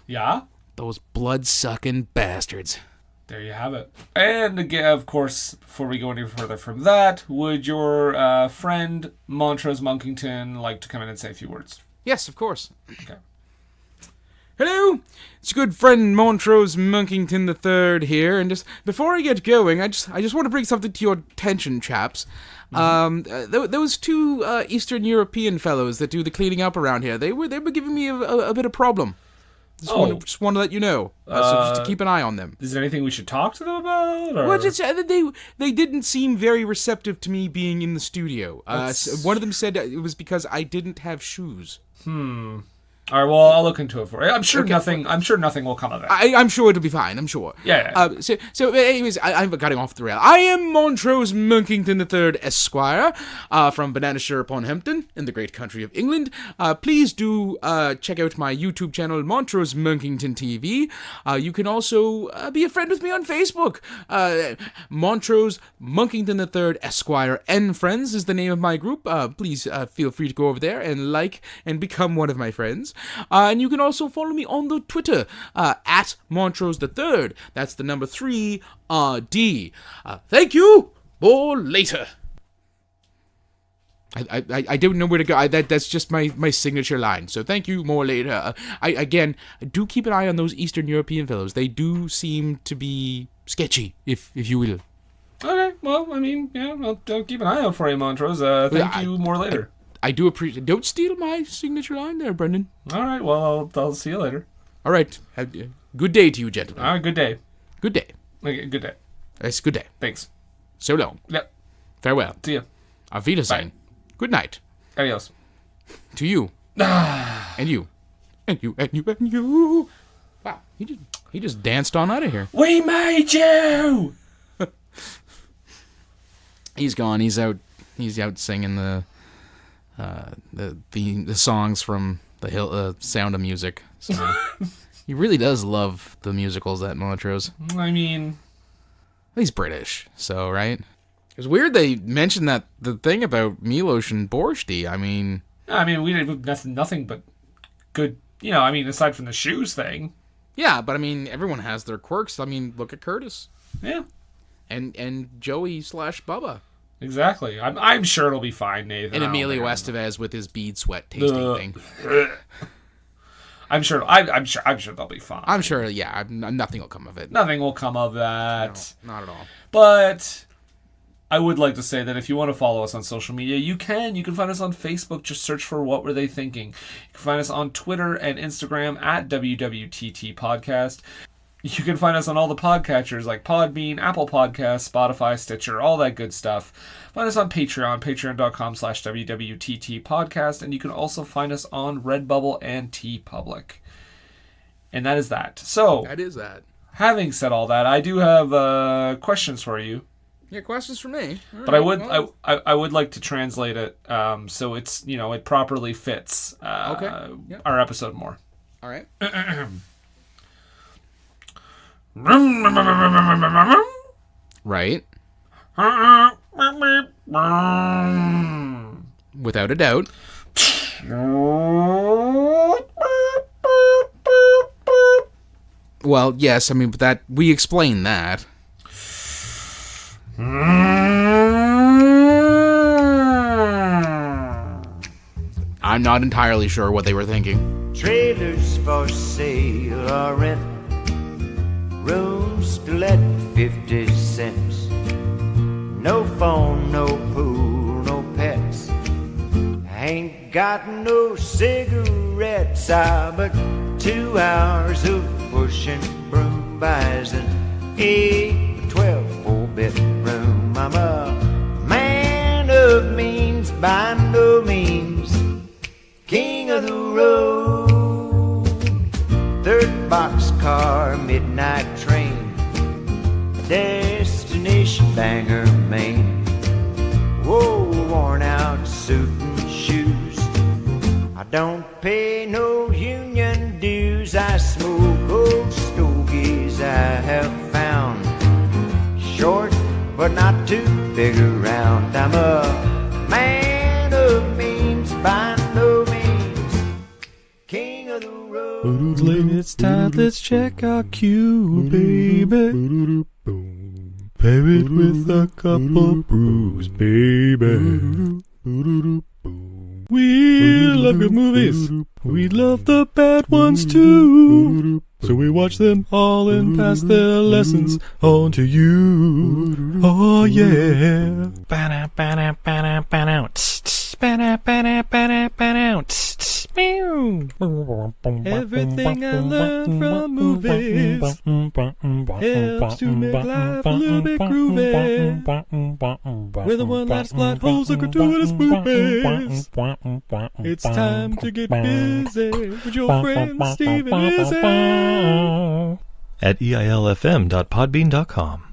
Yeah? Those blood-sucking bastards. There you have it. And again, of course, before we go any further from that, would your friend Montrose Monkington like to come in and say a few words? Yes, of course. Okay. Hello, it's good friend Montrose Monkington III here, and just before I get going, I just want to bring something to your attention, chaps. Those 2 Eastern European fellows that do the cleaning up around here, they were giving me a bit of problem. Just want to let you know, so just to keep an eye on them. Is there anything we should talk to them about? Or? Well, just, they didn't seem very receptive to me being in the studio. So one of them said it was because I didn't have shoes. All right, well, I'll look into it for you. I'm sure nothing will come of it. I'm sure it'll be fine. I'm sure. Yeah. So anyways, I'm cutting off the rail. I am Montrose Monkington III, Esquire, from Bananashire upon Hempton, in the great country of England. Please do check out my YouTube channel, Montrose Monkington TV. You can also be a friend with me on Facebook. Montrose Monkington III, Esquire, and Friends is the name of my group. Please feel free to go over there and like and become one of my friends. And you can also follow me on the Twitter, at Montrose III. That's the number 3, D. Thank you, or later. I don't know where to go. That's just my signature line. So thank you, more later. I do keep an eye on those Eastern European fellows. They do seem to be sketchy, if you will. Okay, well, I mean, yeah, I'll keep an eye out for you, Montrose. Thank you, more later. I do appreciate. Don't steal my signature line there, Brendan. All right, well, I'll see you later. All right. Good day to you, gentlemen. All right, good day. Good day. Okay, good day. Yes, good day. Thanks. So long. Yep. Farewell. See ya. Auf Wiedersehen. Good night. Adios. To you. And you. And you. And you. And you. Wow. He just danced on out of here. We made you! He's gone. He's out singing the songs from the Sound of Music. So he really does love the musicals, that Montrose. I mean, he's British, so right. It was weird they mentioned that the thing about Milos and Borscht. I mean, we did nothing but good. You know, I mean, aside from the shoes thing. Yeah, but I mean, everyone has their quirks. I mean, look at Curtis. Yeah. And Joey / Bubba. Exactly. I'm sure it'll be fine, Nathan. And Emilio Estevez with his bead sweat tasting thing. I'm sure they'll be fine. I'm sure. Yeah. Nothing will come of it. Nothing will come of that. No, not at all. But I would like to say that if you want to follow us on social media, you can. You can find us on Facebook. Just search for What Were They Thinking. You can find us on Twitter and Instagram at WWTT Podcast. You can find us on all the podcatchers like Podbean, Apple Podcasts, Spotify, Stitcher, all that good stuff. Find us on Patreon, patreon.com/WWTT Podcast, and you can also find us on Redbubble and TeePublic. And that is that. So, that is that. Having said all that, I do have questions for you. Yeah, questions for me. But I would like to translate it so it's it properly fits our episode more. All right. Right. Without a doubt. Well, yes, I mean, but that we explained that. I'm not entirely sure what they were thinking. Trailers for sale or rent, rooms to let 50 cents. No phone, no pool, no pets. Ain't got no cigarettes, but 2 hours of pushing broom buys an 8 or 12 4-bedroom. I'm a man of means, by no means king of the road. 3rd boxcar, midnight train, destination Bangor, Maine. Whoa, worn out suit and shoes. I don't pay no union dues. I smoke old stogies I have found. Short, but not too big around. I'm a man of means, by no means king of the road. It's time, let's check our cue, baby. Pair it with a couple brews, baby. We love good movies. We love the bad ones too. So we watch them all and pass their lessons on to you. Oh yeah. Everything I learned from movies helps to make life a little bit groovy. With a one-liner plot holes and gratuitous movies. It's time to get busy with your friend Steve and Izzy at eilfm.podbean.com.